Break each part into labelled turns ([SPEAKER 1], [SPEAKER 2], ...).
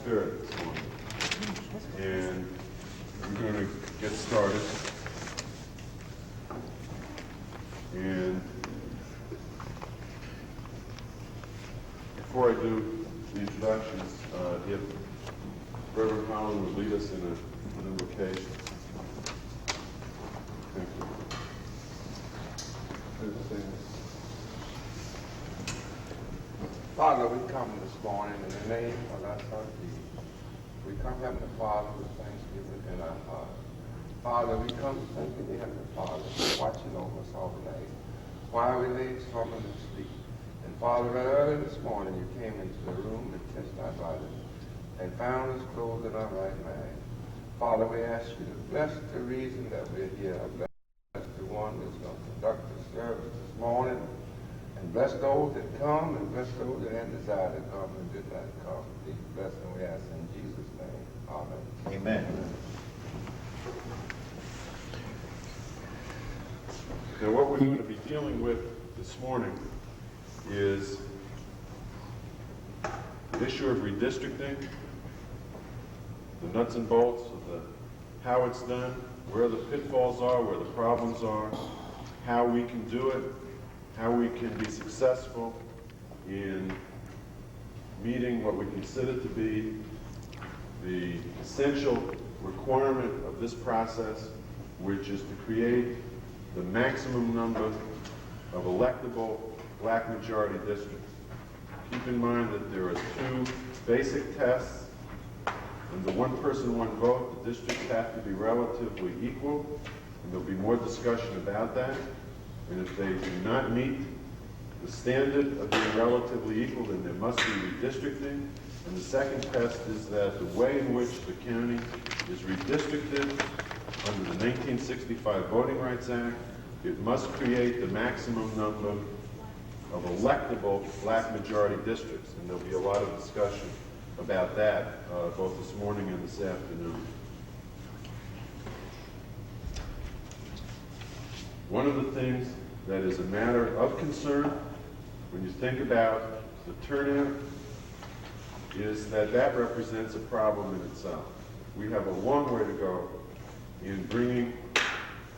[SPEAKER 1] spirit this morning. And we're going to get started. And before I do the introductions, if Reverend Collin would lead us in an invocation. Thank you.
[SPEAKER 2] Father, we come this morning in the name of our Son Jesus. We come, Heavenly Father, with thanksgiving in our heart. Father, we come thanking you, Heavenly Father, for watching over us all night while we lay slumbering and sleep. And Father, right early this morning, you came into the room and touched our bodies and found us clothed in our right mind. Father, we ask you to bless the reason that we're here. Bless the one that's going to conduct the service this morning. And bless those that come, and bless those that had desire to come and did not come. Please bless them, we ask in Jesus' name. Amen.
[SPEAKER 3] Amen.
[SPEAKER 1] Now, what we're going to be dealing with this morning is the issue of redistricting, the nuts and bolts of how it's done, where the pitfalls are, where the problems are, how we can do it, how we can be successful in meeting what we consider to be the essential requirement of this process, which is to create the maximum number of electable black majority districts. Keep in mind that there are two basic tests. In the one person, one vote, the districts have to be relatively equal, and there'll be more discussion about that. And if they do not meet the standard of being relatively equal, then there must be redistricting. And the second test is that the way in which the county is redistricted under the 1965 Voting Rights Act, it must create the maximum number of electable black majority districts. And there'll be a lot of discussion about that both this morning and this afternoon. One of the things that is a matter of concern when you think about the turnout is that that represents a problem in itself. We have a long way to go in bringing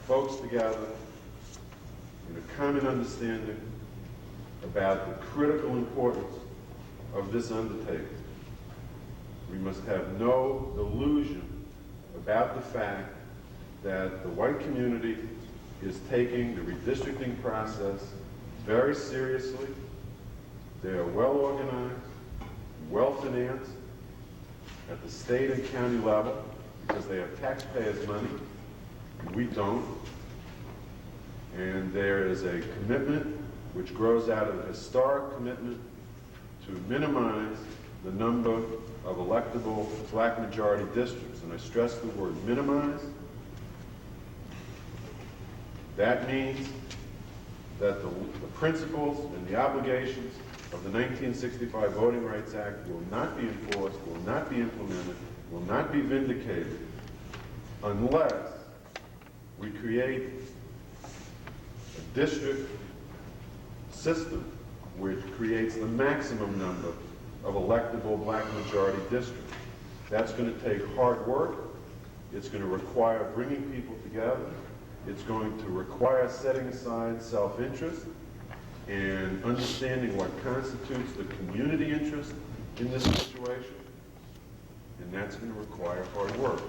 [SPEAKER 1] folks together in a common understanding about the critical importance of this undertaking. We must have no illusion about the fact that the white community is taking the redistricting process very seriously. They are well organized, well financed at the state and county level because they have taxpayers' money, and we don't. And there is a commitment which grows out of a historic commitment to minimize the number of electable black majority districts. And I stress the word minimize. That means that the principles and the obligations of the 1965 Voting Rights Act will not be enforced, will not be implemented, will not be vindicated unless we create a district system which creates the maximum number of electable black majority districts. That's going to take hard work. It's going to require bringing people together. It's going to require setting aside self-interest and understanding what constitutes the community interest in this situation. And that's going to require hard work.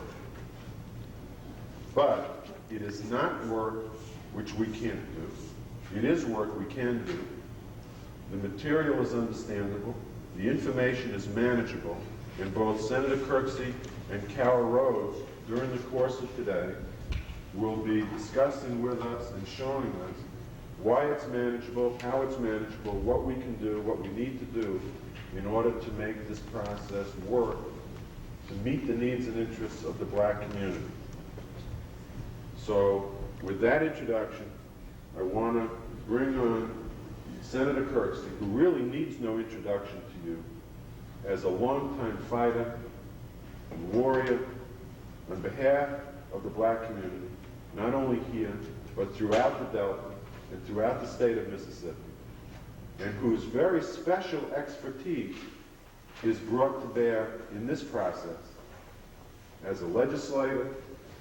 [SPEAKER 1] But it is not work which we can't do. It is work we can do. The material is understandable. The information is manageable. And both Senator KIRKSEY and Carol Rhodes, during the course of today, will be discussing with us and showing us why it's manageable, how it's manageable, what we can do, what we need to do in order to make this process work to meet the needs and interests of the black community. So with that introduction, I want to bring on Senator KIRKSEY, who really needs no introduction to you, as a longtime fighter and warrior on behalf of the black community, not only here, but throughout the Delta and throughout the state of Mississippi, and whose very special expertise is brought to bear in this process as a legislator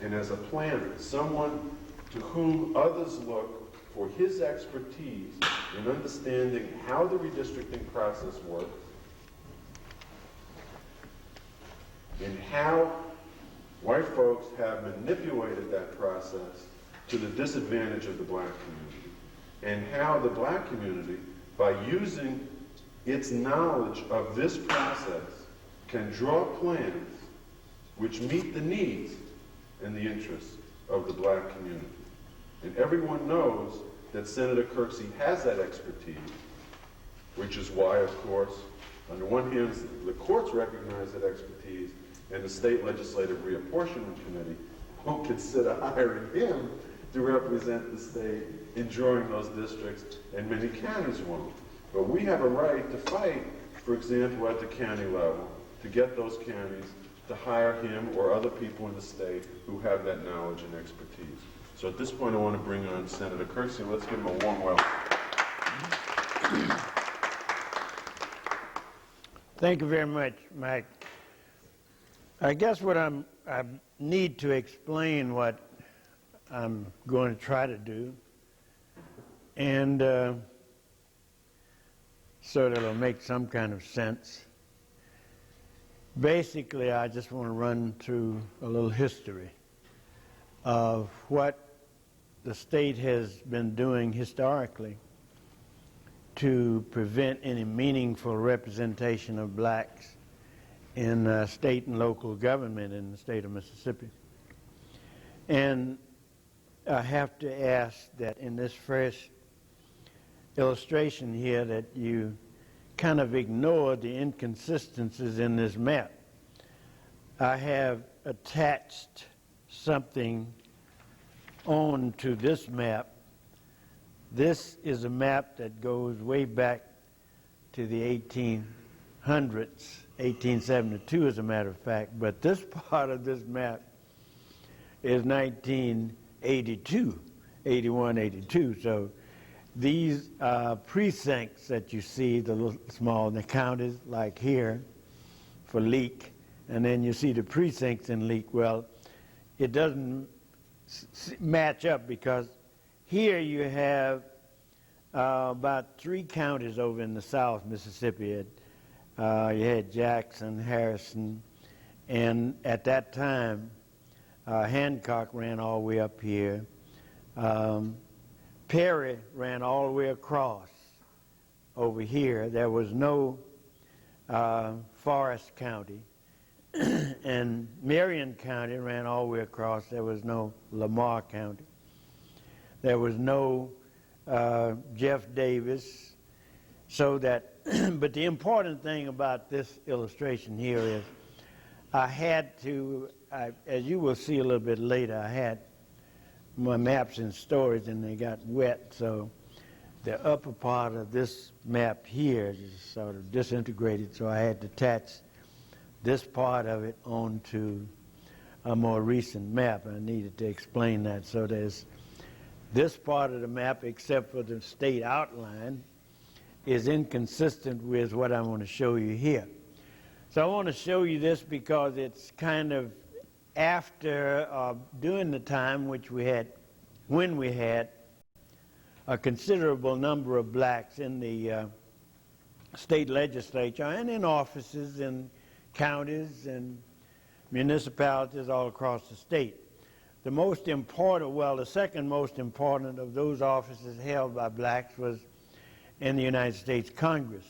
[SPEAKER 1] and as a planner, someone to whom others look for his expertise in understanding how the redistricting process works and how white folks have manipulated that process to the disadvantage of the black community, and how the black community, by using its knowledge of this process, can draw plans which meet the needs and the interests of the black community. And everyone knows that Senator KIRKSEY has that expertise, which is why, of course, on the one hand, the courts recognize that expertise, and the State Legislative Reapportionment Committee won't consider hiring him to represent the state in drawing those districts, and many counties won't. But we have a right to fight, for example, at the county level, to get those counties to hire him or other people in the state who have that knowledge and expertise. So at this point, I want to bring on Senator KIRKSEY. Let's give him a warm welcome.
[SPEAKER 3] Thank you very much, Mike. I guess what I need to explain what I'm going to try to do, and so that it'll make some kind of sense. Basically, I just want to run through a little history of what the state has been doing historically to prevent any meaningful representation of blacks in state and local government in the state of Mississippi. And I have to ask that in this first illustration here that you kind of ignore the inconsistencies in this map. I have attached something on to this map. This is a map that goes way back to the 1800s, 1872 as a matter of fact, but this part of this map is 1982, 81, 82. So these precincts that you see, the little small, the counties like here for Leak, and then you see the precincts in Leak. Well, it doesn't match up because here you have about 3 counties over in the South Mississippi. You had Jackson, Harrison, and at that time, Hancock ran all the way up here. Perry ran all the way across over here. There was no Forest County. And Marion County ran all the way across. There was no Lamar County. There was no Jeff Davis. So that, but the important thing about this illustration here is I had to, as you will see a little bit later, I had my maps in storage and they got wet, so the upper part of this map here is sort of disintegrated, so I had to attach this part of it onto a more recent map. I needed to explain that. So there's this part of the map, except for the state outline, is inconsistent with what I want to show you here. So I want to show you this because it's kind of after, during the time which we had, when we had a considerable number of blacks in the state legislature and in offices in counties and municipalities all across the state. The most important, well, the second most important of those offices held by blacks was in the United States Congress.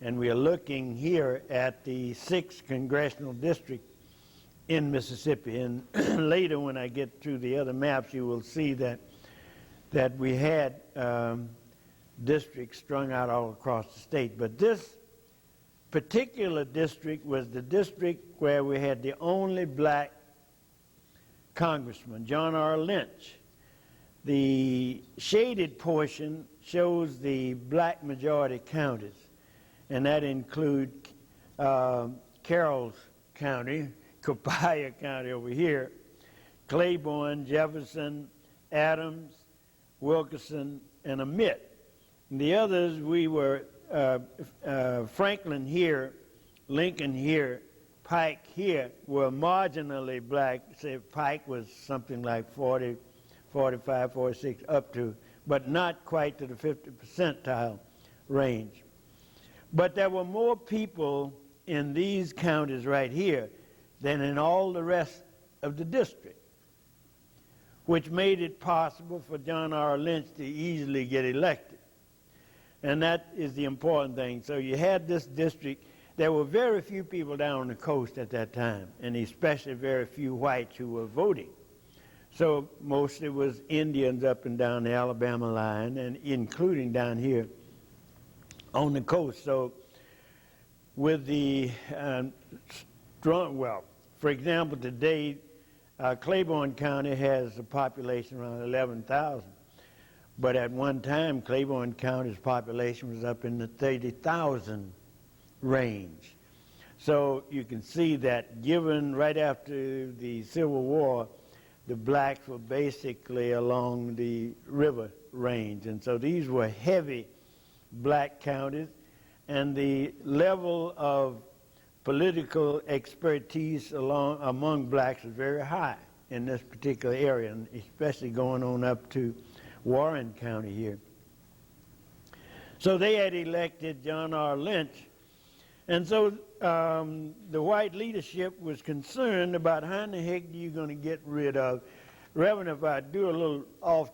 [SPEAKER 3] And we are looking here at the 6th Congressional District in Mississippi. And later when I get through the other maps, you will see that we had districts strung out all across the state. But this particular district was the district where we had the only black congressman, John R. Lynch. The shaded portion shows the black majority counties, and that include Carroll's County, Copiah County over here, Claiborne, Jefferson, Adams, Wilkerson, and Amite. And the others, we were, Franklin here Lincoln here, Pike here were marginally black. Say Pike was something like 40, 45, 46, up to, but not quite to the 50 percentile range. But there were more people in these counties right here than in all the rest of the district, which made it possible for John R. Lynch to easily get elected. And that is the important thing. So you had this district. There were very few people down on the coast at that time, and especially very few whites who were voting. So mostly it was Indians up and down the Alabama line, and including down here on the coast. So with the strong, well, for example, today Claiborne County has a population around 11,000. But at one time, Claiborne County's population was up in the 30,000 range. So you can see that given right after the Civil War, the blacks were basically along the river range. And so these were heavy black counties, and the level of political expertise among blacks was very high in this particular area, and especially going on up to Warren County here. So they had elected John R. Lynch, and so the white leadership was concerned about how in the heck are you going to get rid of, Reverend, if I do a little off,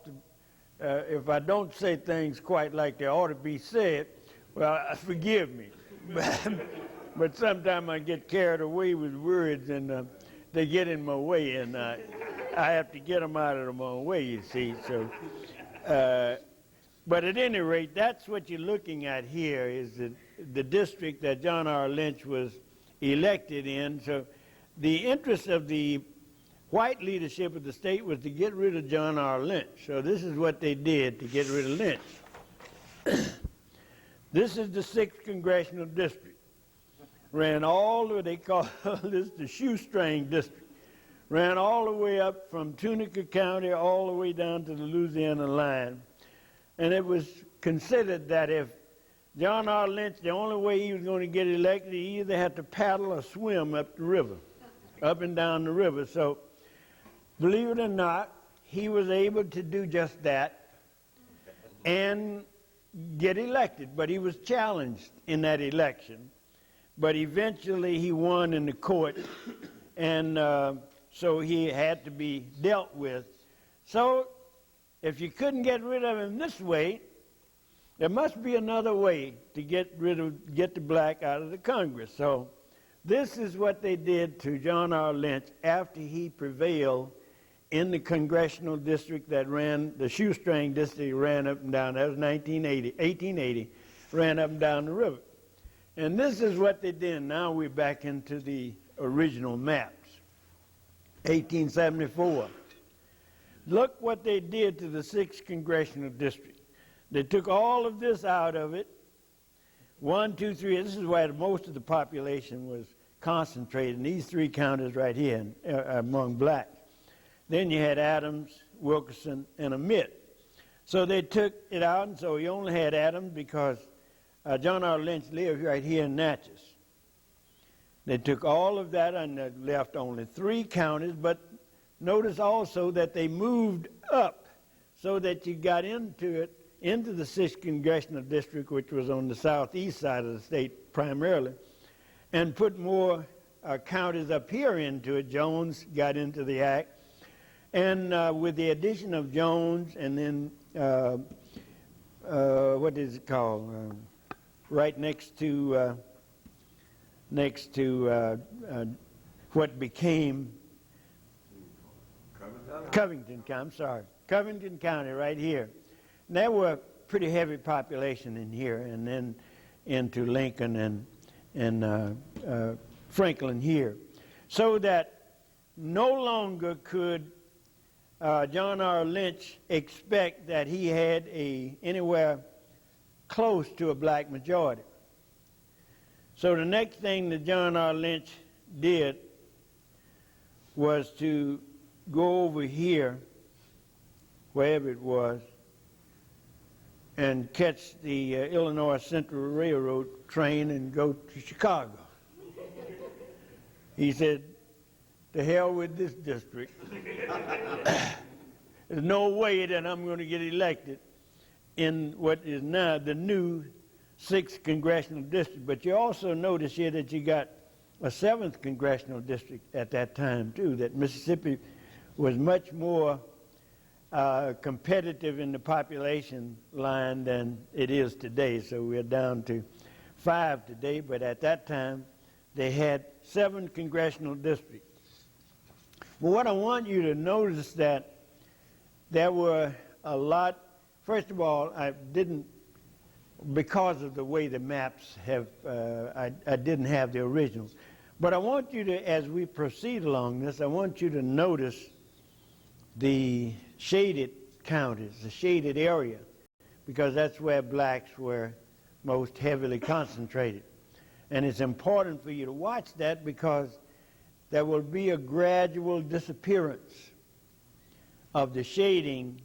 [SPEAKER 3] if I don't say things quite like they ought to be said, well, forgive me. But sometimes I get carried away with words, and they get in my way, and I have to get them out of my own way, you see. So, but at any rate, that's what you're looking at here is the district that John R. Lynch was elected in. So the interest of the white leadership of the state was to get rid of John R. Lynch. So this is what they did to get rid of Lynch. This is the 6th Congressional District. Ran all the way, they call this the shoestring district. Ran all the way up from Tunica County all the way down to the Louisiana line. And it was considered that if John R. Lynch, the only way he was going to get elected, he either had to paddle or swim up the river, up and down the river. So, believe it or not, he was able to do just that and get elected. But he was challenged in that election. But eventually he won in the court, and so he had to be dealt with. So if you couldn't get rid of him this way, there must be another way to get the black out of the Congress. So this is what they did to John R. Lynch after he prevailed in the Congressional district that ran, the shoestring district ran up and down. That was 1880, ran up and down the river. And this is what they did. Now we're back into the original maps. 1874. Look what they did to the 6th Congressional District. They took all of this out of it. 1, 2, 3. This is where most of the population was concentrated in these 3 counties right here among blacks. Then you had Adams, Wilkerson, and Amite. So they took it out, and so you only had Adams because John R. Lynch lived right here in Natchez. They took all of that and left only 3 counties, but notice also that they moved up so that you got into the 6th Congressional District, which was on the southeast side of the state primarily, and put more counties up here into it. Jones got into the act. And with the addition of Jones and then, what is it called? Right next to what became Covington County. I'm sorry, Covington County, right here. And there were a pretty heavy population in here, and then into Lincoln and Franklin here, so that no longer could John R. Lynch expect that he had anywhere close to a black majority. So the next thing that John R. Lynch did was to go over here, wherever it was, and catch the Illinois Central Railroad train and go to Chicago. He said, "To hell with this district. There's no way that I'm going to get elected in what is now the new 6th Congressional District." But you also notice here that you got a 7th Congressional District at that time, too, that Mississippi was much more competitive in the population line than it is today. So we're down to 5 today, but at that time they had 7 congressional districts. But what I want you to notice that there were a lot, first of all, I didn't, because of the way the maps have, I didn't have the originals. But I want you to, as we proceed along this, I want you to notice the shaded counties, the shaded area, because that's where blacks were most heavily concentrated. And it's important for you to watch that because there will be a gradual disappearance of the shading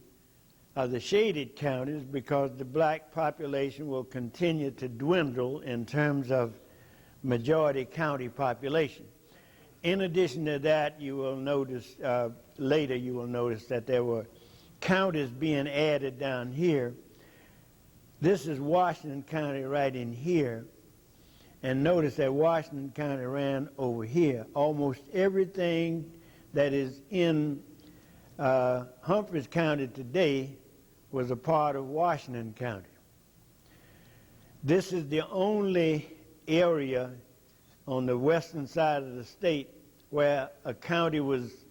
[SPEAKER 3] of the shaded counties because the black population will continue to dwindle in terms of majority county population. In addition to that, you will notice, later you will notice that there were counties being added down here. This is Washington County right in here. And notice that Washington County ran over here. Almost everything that is in Humphreys County today was a part of Washington County. This is the only area on the western side of the state where a county was,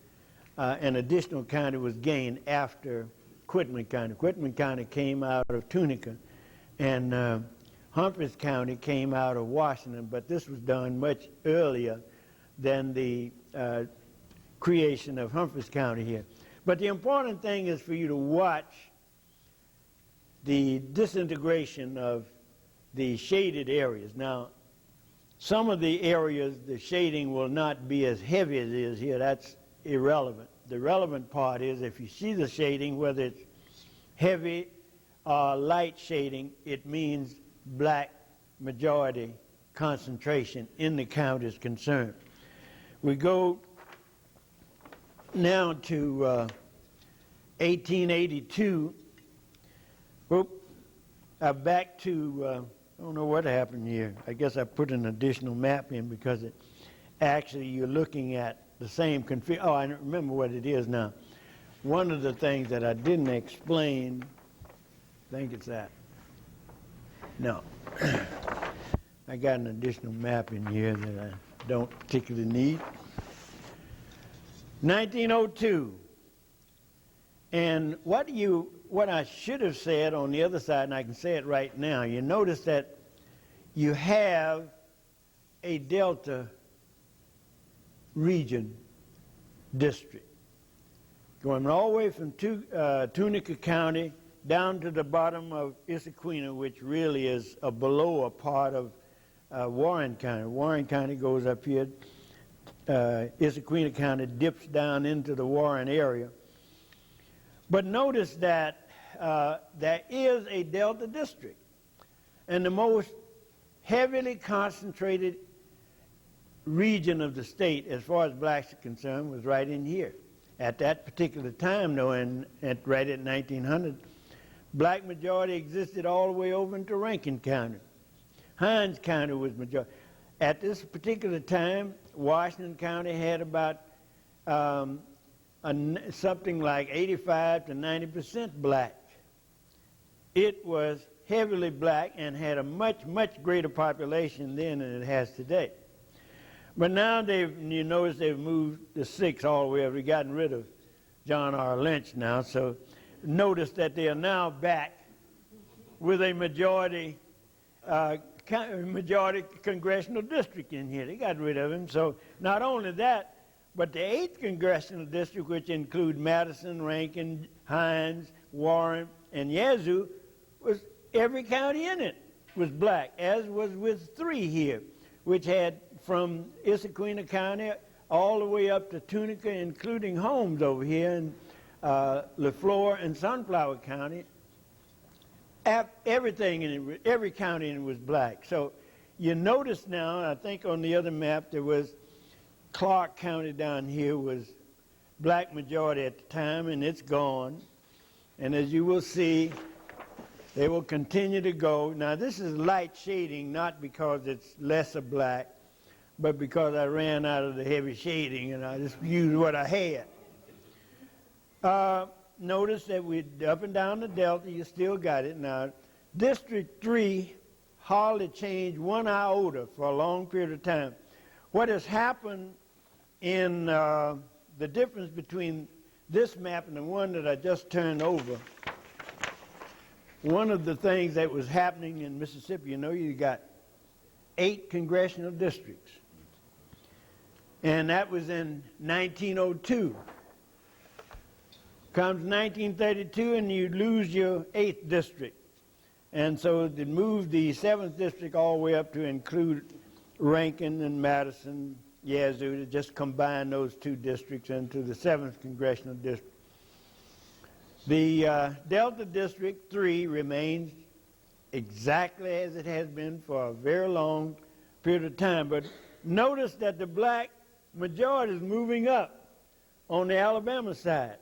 [SPEAKER 3] an additional county was gained after Quitman County. Quitman County came out of Tunica, and Humphreys County came out of Washington, but this was done much earlier than the creation of Humphreys County here. But the important thing is for you to watch the disintegration of the shaded areas. Now, some of the areas, the shading will not be as heavy as it is here. That's irrelevant. The relevant part is if you see the shading, whether it's heavy or light shading, it means black majority concentration in the counties concerned. We go now to 1882. Back to, I don't know what happened here. I guess I put an additional map in because it actually you're looking at the same configuration. Oh, I remember what it is now. One of the things that I didn't explain, I think it's that. No. I got an additional map in here that I don't particularly need. 1902. And what I should have said on the other side, and I can say it right now, you notice that you have a Delta region district going all the way from Tunica County down to the bottom of Issaquena, which really is below a part of Warren County. Warren County goes up here. Issaquena County dips down into the Warren area. But notice that there is a Delta district, and the most heavily concentrated region of the state, as far as blacks are concerned, was right in here. At that particular time, though, right at 1900, black majority existed all the way over into Rankin County. Hinds County was majority. At this particular time, Washington County had about something like 85 to 90% black. It was heavily black and had a much, much greater population then than it has today. But now you notice they've moved the 6 all the way up. We've gotten rid of John R. Lynch now, so notice that they are now back with a majority congressional district in here. They got rid of him. So not only that, but the 8th Congressional District, which include Madison, Rankin, Hinds, Warren, and Yazoo, was every county in it was black, as was with 3 here, which had from Issaquena County all the way up to Tunica, including Holmes over here in LeFlore and Sunflower County. Everything in it, every county in it was black. So you notice now, I think on the other map there was Clark County down here was black majority at the time, and it's gone. And as you will see, they will continue to go. Now, this is light shading, not because it's lesser black, but because I ran out of the heavy shading, and I just used what I had. Notice that we're up and down the Delta, you still got it. Now, District 3 hardly changed one iota for a long period of time. What has happened in the difference between this map and the one that I just turned over, one of the things that was happening in Mississippi, you know, you got 8 congressional districts. And that was in 1902. Comes 1932 and you lose your 8th district. And so they moved the 7th district all the way up to include Rankin and Madison, Yazoo, to just combine those 2 districts into the 7th congressional district. The Delta District 3 remains exactly as it has been for a very long period of time. But notice that the black majority is moving up on the Alabama side.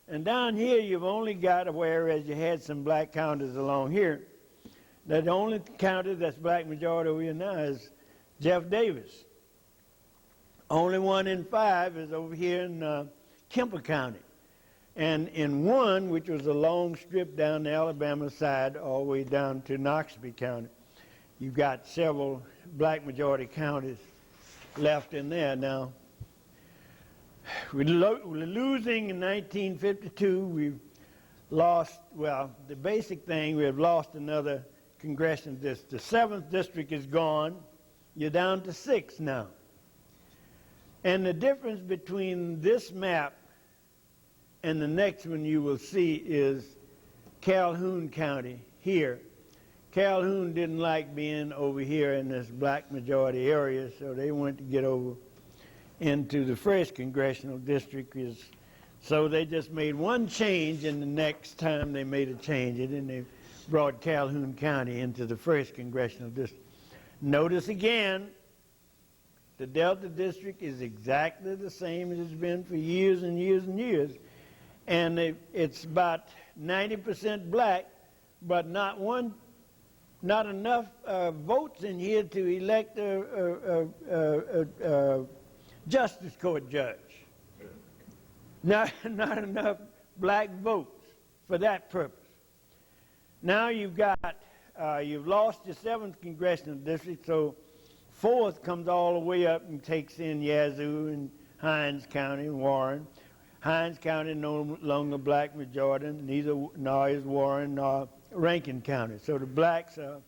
[SPEAKER 3] And down here you've only got, whereas you had some black counties along here, that the only county that's black majority over here now is Jeff Davis. Only 1 in 5 is over here in Kemper County. And in 1, which was a long strip down the Alabama side all the way down to Noxubee County, you've got several black majority counties left in there. Now, we're losing in 1952. We've lost, well, the basic thing, we have lost another congressional district. The 7th district is gone. You're down to 6 now. And the difference between this map and the next one you will see is Calhoun County here. Calhoun didn't like being over here in this black majority area, so they wanted to get over into the 1st congressional district. So they just made one change, and the next time they made a change, and they brought Calhoun County into the 1st congressional district. Notice again, the Delta District is exactly the same as it's been for years and years and years. And it's about 90% black, but not enough votes in here to elect a justice court judge. Not enough black votes for that purpose. Now you've lost your 7th congressional district, so 4th comes all the way up and takes in Yazoo and Hinds County and Warren. Hinds County no longer black majority, nor is Warren nor Rankin County. So the blacks are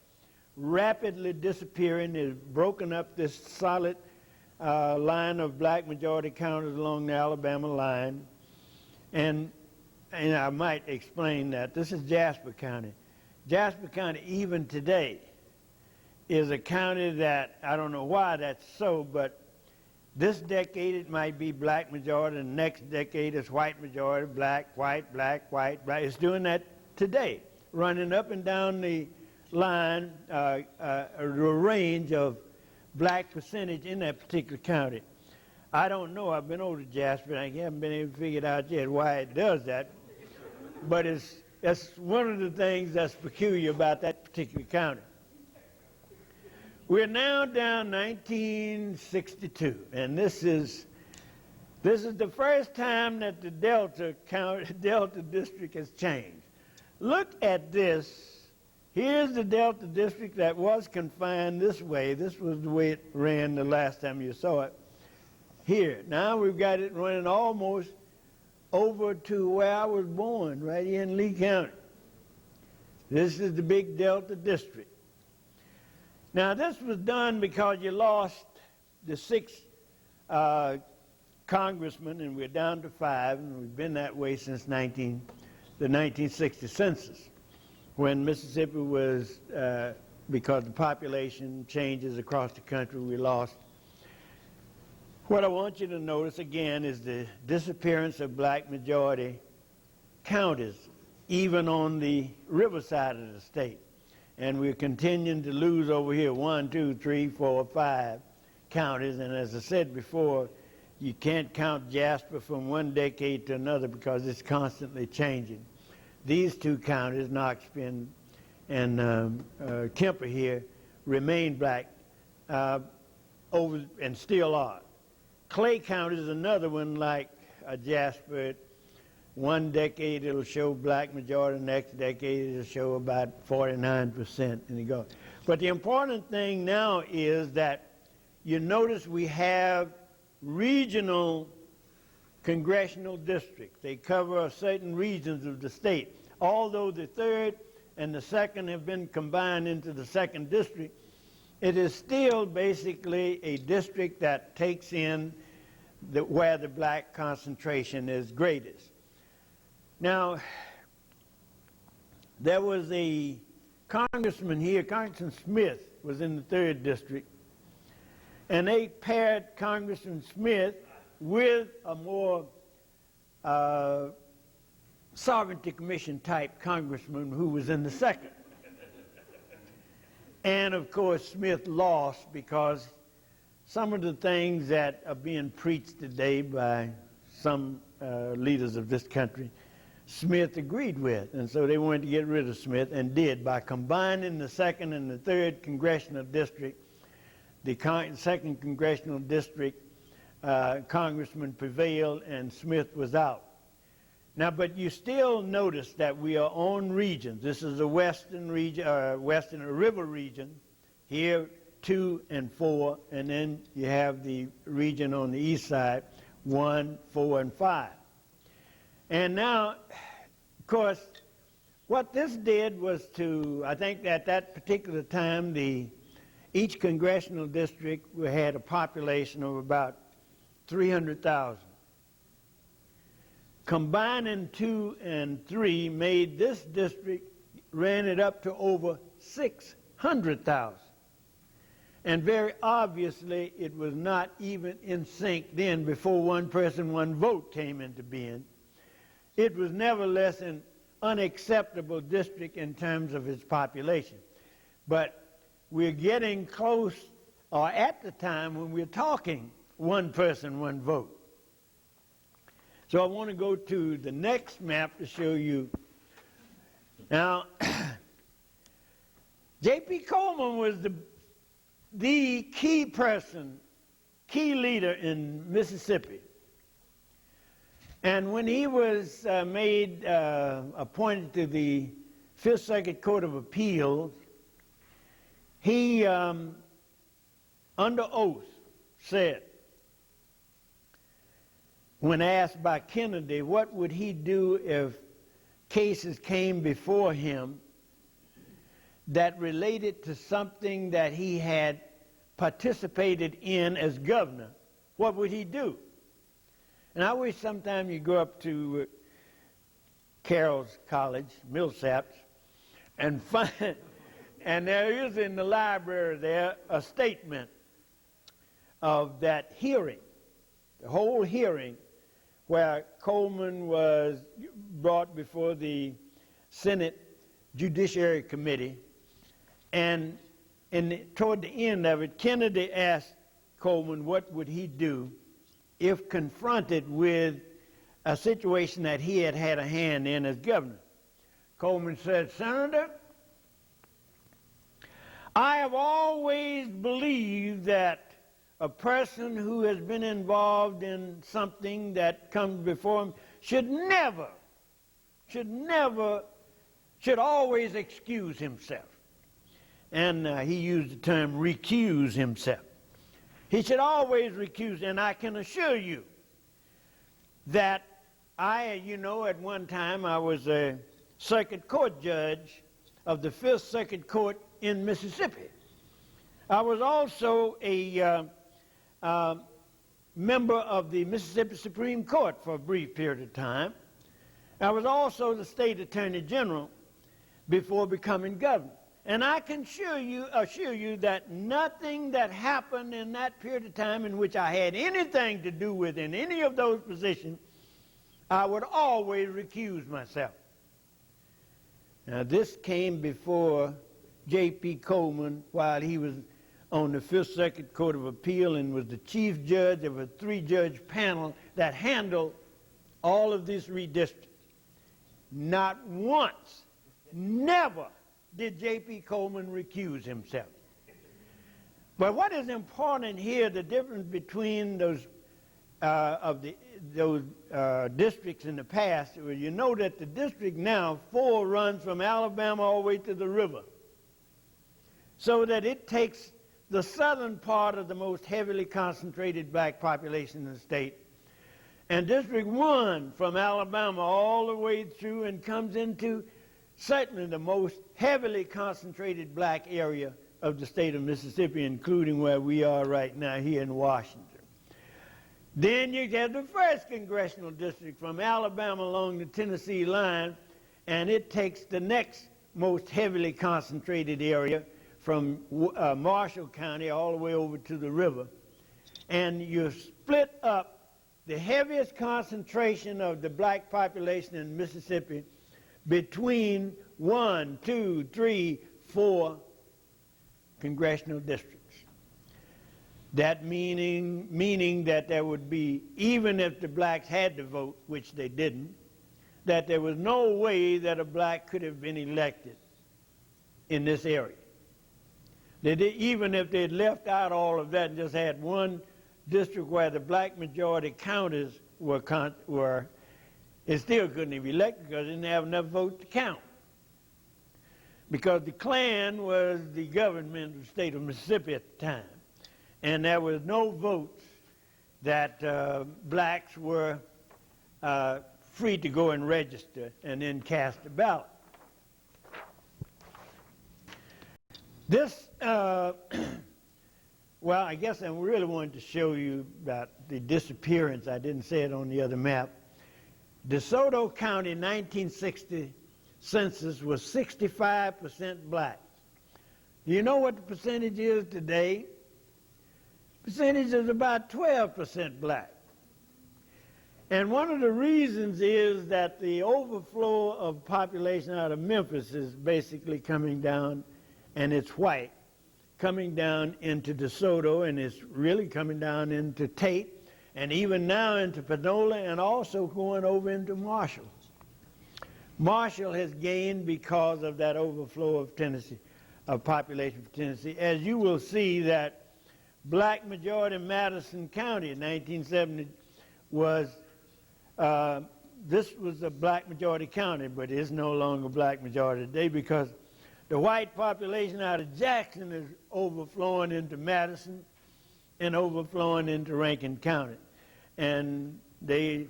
[SPEAKER 3] rapidly disappearing. They've broken up this solid line of black majority counties along the Alabama line. And I might explain that. This is Jasper County. Jasper County, even today, is a county that, I don't know why that's so, but this decade it might be black majority, and the next decade it's white majority, black, white, black, white, black. It's doing that today, running up and down the line, a range of black percentage in that particular county. I don't know. I've been over to Jasper, and I haven't been able to figure it out yet why it does that. But that's one of the things that's peculiar about that particular county. We're now down 1962, and this is the first time that the Delta District has changed. Look at this. Here's the Delta District that was confined this way. This was the way it ran the last time you saw it. Here. Now we've got it running almost over to where I was born, right here in Lee County. This is the big Delta District. Now this was done because you lost the 6 congressmen, and we're down to 5, and we've been that way since the 1960 census, when Mississippi was, because the population changes across the country, we lost. What I want you to notice again is the disappearance of black majority counties, even on the riverside of the state. And we're continuing to lose over here 1, 2, 3, 4, 5 counties. And as I said before, You can't count Jasper from one decade to another because it's constantly changing. These two counties, Knoxville and Kemper here, remain black over and still are. Clay County is another one like Jasper. One decade it'll show black majority, the next decade it'll show about 49%, and it goes. But the important thing now is that you notice we have regional congressional districts. They cover certain regions of the state. Although the 3rd and the 2nd have been combined into the 2nd district, it is still basically a district that takes in where the black concentration is greatest. Now, there was a congressman here, Congressman Smith was in the 3rd district, and they paired Congressman Smith with a more Sovereignty Commission type congressman who was in the 2nd. And of course Smith lost because some of the things that are being preached today by some leaders of this country, Smith agreed with. And so they wanted to get rid of Smith, and did by combining the 2nd and the 3rd congressional district. The 2nd congressional district congressman prevailed and Smith was out. Now, but you still notice that we are on regions. This is a western region, western river region. Here, 2 and 4, and then you have the region on the east side, 1, 4, and 5. And now, of course, what this did was to, I think at that particular time, each congressional district had a population of about 300,000. Combining 2 and 3 made this district, ran it up to over 600,000. And very obviously, it was not even in sync then before one person, one vote came into being. It was nevertheless an unacceptable district in terms of its population. But we're getting close, or at the time when we're talking one person, one vote. So I want to go to the next map to show you. Now, J.P. Coleman was the key person, key leader in Mississippi. And when he was appointed to the Fifth Circuit Court of Appeals, he, under oath, said, when asked by Kennedy what would he do if cases came before him that related to something that he had participated in as governor, what would he do? And I wish sometime you go up to Carroll's College, Millsaps, and find, and there is in the library there a statement of that hearing, the whole hearing, where Coleman was brought before the Senate Judiciary Committee, and toward the end of it, Kennedy asked Coleman what would he do if confronted with a situation that he had had a hand in as governor. Coleman said, "Senator, I have always believed that a person who has been involved in something that comes before him should always excuse himself." And he used the term recuse himself. He should always recuse, and I can assure you that at one time I was a circuit court judge of the Fifth Circuit Court in Mississippi. I was also a member of the Mississippi Supreme Court for a brief period of time. I was also the state attorney general before becoming governor. And I can assure you that nothing that happened in that period of time in which I had anything to do with in any of those positions, I would always recuse myself. Now, this came before J.P. Coleman while he was on the Fifth Circuit Court of Appeal and was the chief judge of a 3-judge panel that handled all of this redistricting. Not once, never did J.P. Coleman recuse himself. But what is important here, the difference between those districts in the past, well, you know that the district now, 4, runs from Alabama all the way to the river, so that it takes the southern part of the most heavily concentrated black population in the state, and District 1 from Alabama all the way through and comes into certainly the most heavily concentrated black area of the state of Mississippi, including where we are right now here in Washington. Then you get the 1st Congressional District from Alabama along the Tennessee line, and it takes the next most heavily concentrated area from Marshall County all the way over to the river. And you split up the heaviest concentration of the black population in Mississippi between 1, 2, 3, 4 congressional districts. That meaning that there would be, even if the blacks had to vote, which they didn't, that there was no way that a black could have been elected in this area. Even if they'd left out all of that and just had one district where the black majority counties were, it still couldn't have elected because they didn't have enough votes to count. Because the Klan was the government of the state of Mississippi at the time. And there was no votes that blacks were free to go and register and then cast a ballot. This, well, I guess I really wanted to show you about the disappearance. I didn't say it on the other map. DeSoto County 1960 census was 65% black. Do you know what the percentage is today? Percentage is about 12% black. And one of the reasons is that the overflow of population out of Memphis is basically coming down, and it's white, coming down into DeSoto, and it's really coming down into Tate, and even now into Panola, and also going over into Marshall. Marshall has gained because of that overflow of Tennessee, of population from Tennessee. As you will see that black majority Madison County in 1970 was, this was a black majority county, but it's no longer black majority today because the white population out of Jackson is overflowing into Madison and overflowing into Rankin County. And they,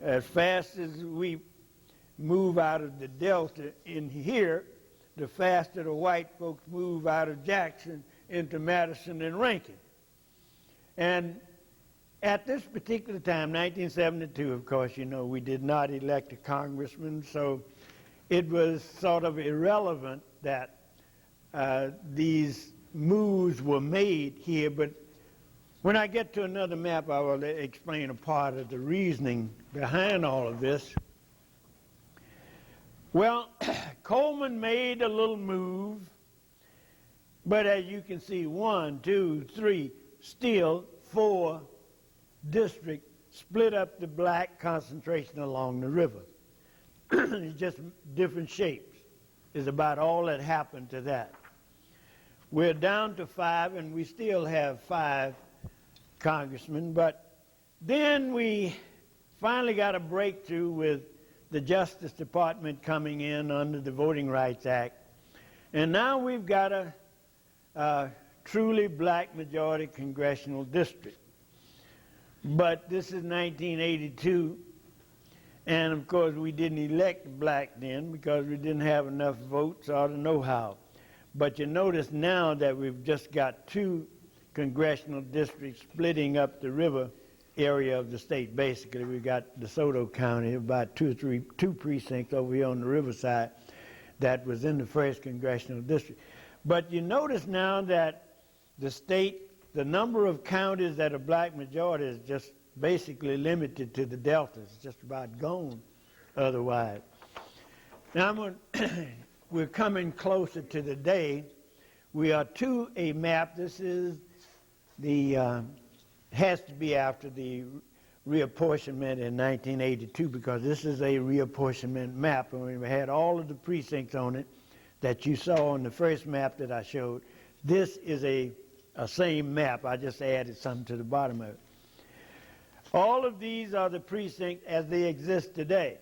[SPEAKER 3] as fast as we move out of the Delta in here, the faster the white folks move out of Jackson into Madison and Rankin. And at this particular time, 1972, of course, you know, we did not elect a congressman, so it was sort of irrelevant that these moves were made here. But when I get to another map, I will explain a part of the reasoning behind all of this. Well, Coleman made a little move, but as you can see, 1, 2, 3, still 4 districts split up the black concentration along the river. It's just different shapes is about all that happened to that. We're down to 5, and we still have 5 congressmen, but then we finally got a breakthrough with the Justice Department coming in under the Voting Rights Act, and now we've got a truly black majority congressional district. But this is 1982, and of course we didn't elect black then because we didn't have enough votes or the know-how. But you notice now that we've just got 2 congressional districts splitting up the river area of the state. Basically, we've got DeSoto County, about 2 precincts over here on the riverside that was in the 1st congressional district. But you notice now that the state, the number of counties that are black majority is just basically limited to the Delta. It's just about gone otherwise. Now we're coming closer to the day We are to a map. This is the, has to be after the reapportionment in 1982 because this is a reapportionment map. And we had all of the precincts on it that you saw on the first map that I showed. This is a same map. I just added something to the bottom of it. All of these are the precincts as they exist today,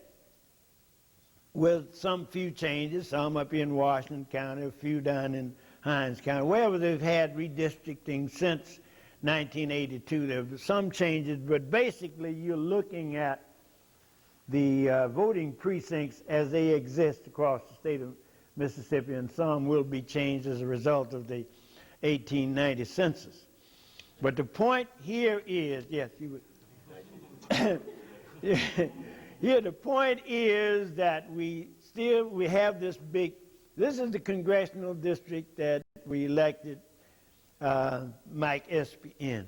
[SPEAKER 3] with some few changes, some up in Washington County, a few down in Hinds County. Wherever they've had redistricting since 1982, there have some changes, but basically you're looking at the voting precincts as they exist across the state of Mississippi, and some will be changed as a result of the 1890 census. But the point here is, yes, you would. Here the point is that we have this big, this is the congressional district that we elected Mike Espy in.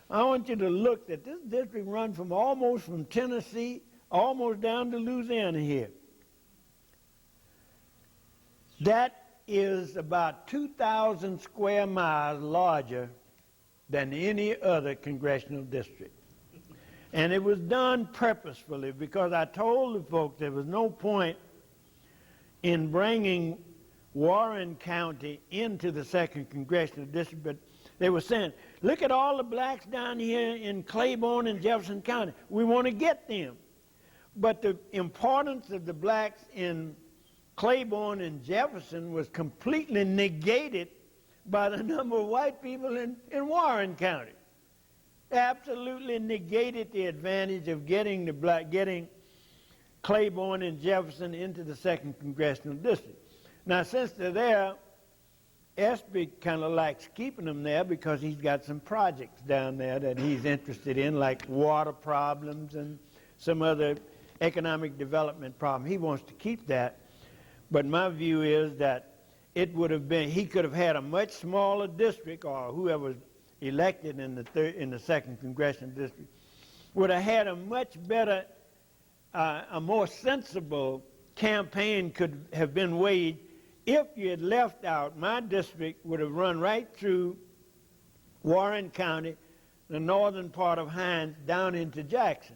[SPEAKER 3] I want you to look that this district runs from almost from Tennessee, almost down to Louisiana here. That is about 2,000 square miles larger than any other congressional district. And it was done purposefully because I told the folks there was no point in bringing Warren County into the 2nd Congressional District, but they were saying, look at all the blacks down here in Claiborne and Jefferson County. We want to get them. But the importance of the blacks in Claiborne and Jefferson was completely negated by the number of white people in Warren County. Absolutely negated the advantage of getting Claiborne and Jefferson into the 2nd Congressional District. Now, since they're there, Espy kind of likes keeping them there because he's got some projects down there that he's interested in, like water problems and some other economic development problems. He wants to keep that. But my view is that it would have been, he could have had a much smaller district, or whoever was elected in the 2nd Congressional District would have had a much better, a more sensible campaign could have been waged if you had left out. My district would have run right through Warren County, the northern part of Hinds, down into Jackson.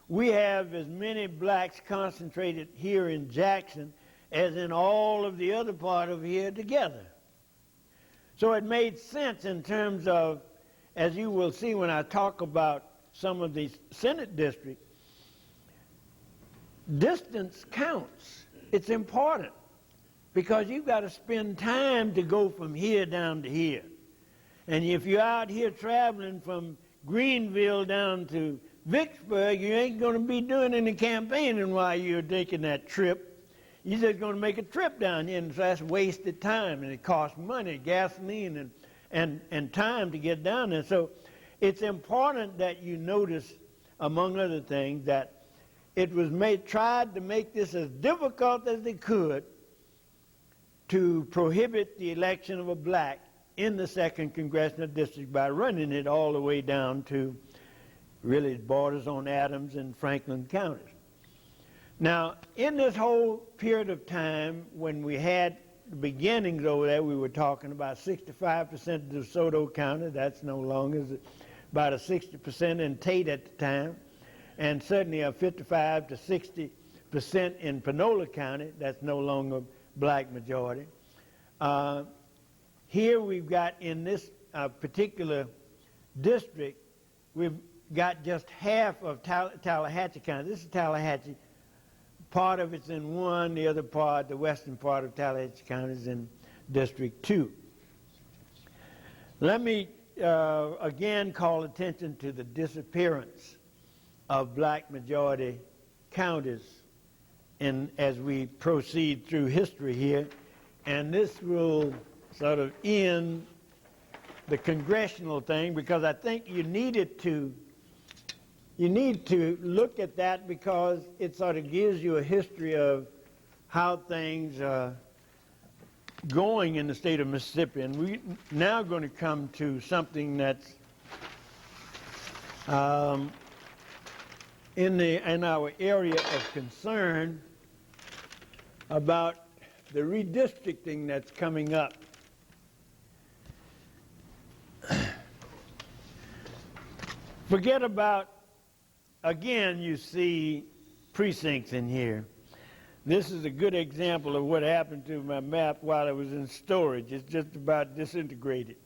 [SPEAKER 3] We have as many blacks concentrated here in Jackson as in all of the other part of here together. So it made sense in terms of, as you will see when I talk about some of these Senate districts, distance counts. It's important because you've got to spend time to go from here down to here. And if you're out here traveling from Greenville down to Vicksburg, you ain't going to be doing any campaigning while you're taking that trip. You're just going to make a trip down here, and so that's wasted time, and it costs money, gasoline, and time to get down there. So it's important that you notice, among other things, that it was tried to make this as difficult as they could to prohibit the election of a black in the 2nd Congressional District by running it all the way down to really it borders on Adams and Franklin counties. Now, in this whole period of time, when we had the beginnings over there, we were talking about 65% of DeSoto County. That's no longer, about a 60% in Tate at the time, and certainly a 55 to 60% in Panola County. That's no longer black majority. Here we've got in this particular district, we've got just half of Tallahatchie County. This is Tallahatchie. Part of it's in one, the other part, the western part of Tallahatchie County is in District 2. Let me again call attention to the disappearance of black majority counties as we proceed through history here. And this will sort of end the congressional thing, because I think you need to look at that, because it sort of gives you a history of how things are going in the state of Mississippi. And we're now going to come to something that's in our area of concern about the redistricting that's coming up Forget about, again, you see precincts in here. This is a good example of what happened to my map while it was in storage. It's just about disintegrated.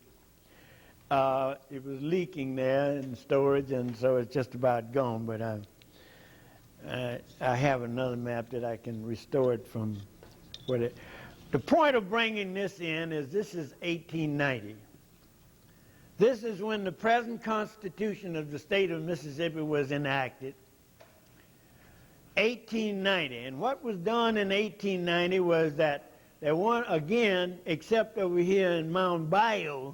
[SPEAKER 3] It was leaking there in storage, and so it's just about gone, but I have another map that I can restore it from what it... The point of bringing this in is this is 1890. This is when the present Constitution of the state of Mississippi was enacted. 1890. And what was done in 1890 was that there weren't, again, except over here in Mount Bayou,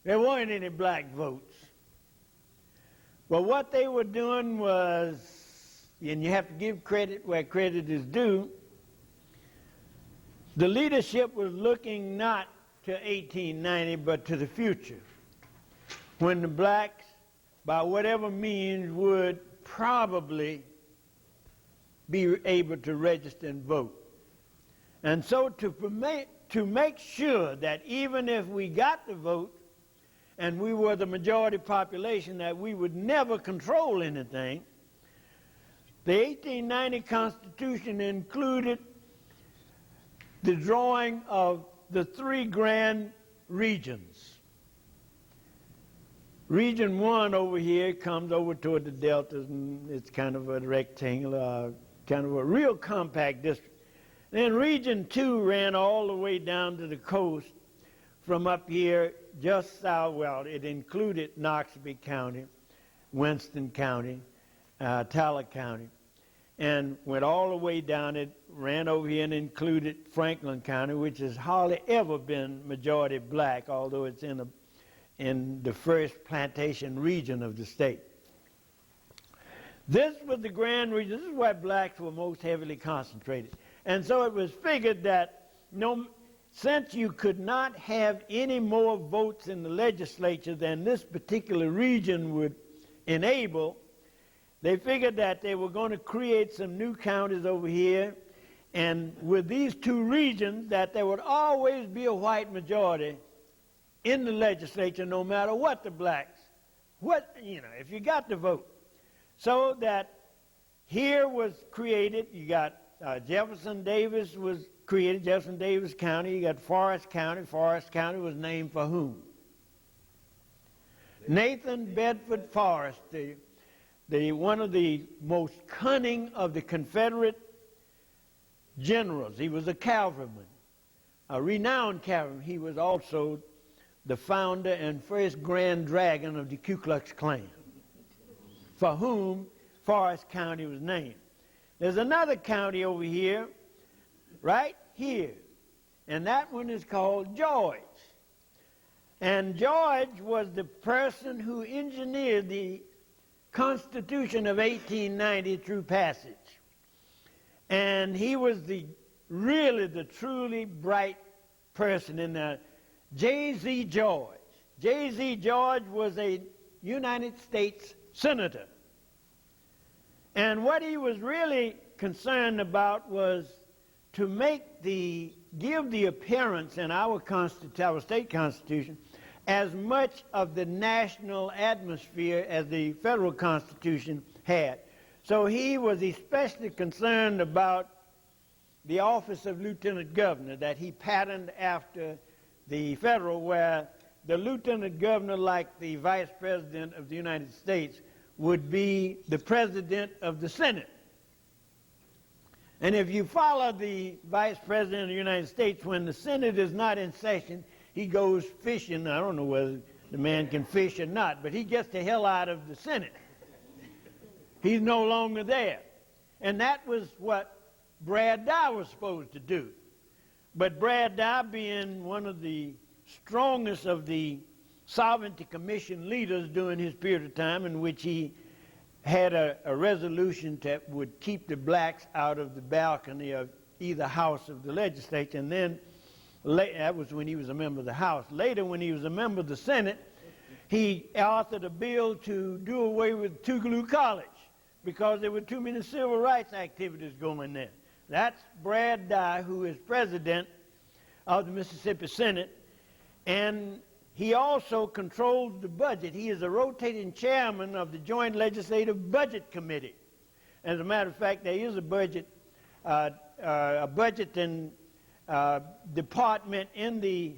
[SPEAKER 3] there weren't any black votes. But what they were doing was, and you have to give credit where credit is due, the leadership was looking not to 1890, but to the future, when the blacks, by whatever means, would probably be able to register and vote. And so to make sure that even if we got the vote and we were the majority population, that we would never control anything, the 1890 Constitution included the drawing of the 3 grand regions. Region 1 over here comes over toward the deltas, and it's kind of a rectangular, kind of a real compact district. Then Region 2 ran all the way down to the coast from up here just south. Well, it included Noxubee County, Winston County, Tyler County, and went all the way down. It ran over here and included Franklin County, which has hardly ever been majority black, although it's in the first plantation region of the state. This was the grand region. This is where blacks were most heavily concentrated. And so it was figured that since you could not have any more votes in the legislature than this particular region would enable, they figured that they were going to create some new counties over here, and with these 2 regions, that there would always be a white majority in the legislature, no matter what the blacks, if you got the vote. So that here was created, you got Jefferson Davis was created, Jefferson Davis County. You got Forrest County. Forrest County was named for whom? Nathan Bedford Forrest, one of the most cunning of the Confederate generals. He was a cavalryman, a renowned cavalryman. He was also the founder and first Grand Dragon of the Ku Klux Klan, for whom Forrest County was named. There's another county over here, right here, and that one is called George. And George was the person who engineered the Constitution of 1890 through passage. And he was really the truly bright person in there. J.Z. George. J.Z. George was a United States Senator. And what he was really concerned about was to give the appearance in our state constitution as much of the national atmosphere as the federal constitution had. So he was especially concerned about the office of lieutenant governor, that he patterned after the federal, where the lieutenant governor, like the vice president of the United States, would be the president of the Senate. And if you follow the vice president of the United States, when the Senate is not in session, he goes fishing. I don't know whether the man can fish or not, but he gets the hell out of the Senate. He's no longer there. And that was what Brad Dye was supposed to do. But Brad Dye, being one of the strongest of the Sovereignty Commission leaders during his period of time, in which he had a resolution that would keep the blacks out of the balcony of either house of the legislature. And then that was when he was a member of the House. Later, when he was a member of the Senate, he authored a bill to do away with Tougaloo College because there were too many civil rights activities going there. That's Brad Dye, who is president of the Mississippi Senate. And he also controls the budget. He is a rotating chairman of the Joint Legislative Budget Committee. As a matter of fact, there is a budgeting department in the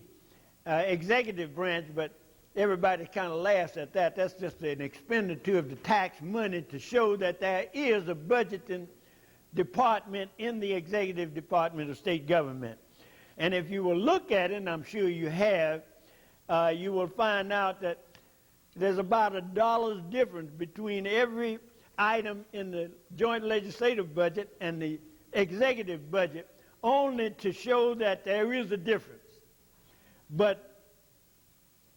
[SPEAKER 3] executive branch, but everybody kind of laughs at that. That's just an expenditure of the tax money to show that there is a budgeting department in the executive department of state government. And if you will look at it, and I'm sure you have, you will find out that there's about $1 difference between every item in the joint legislative budget and the executive budget, only to show that there is a difference. But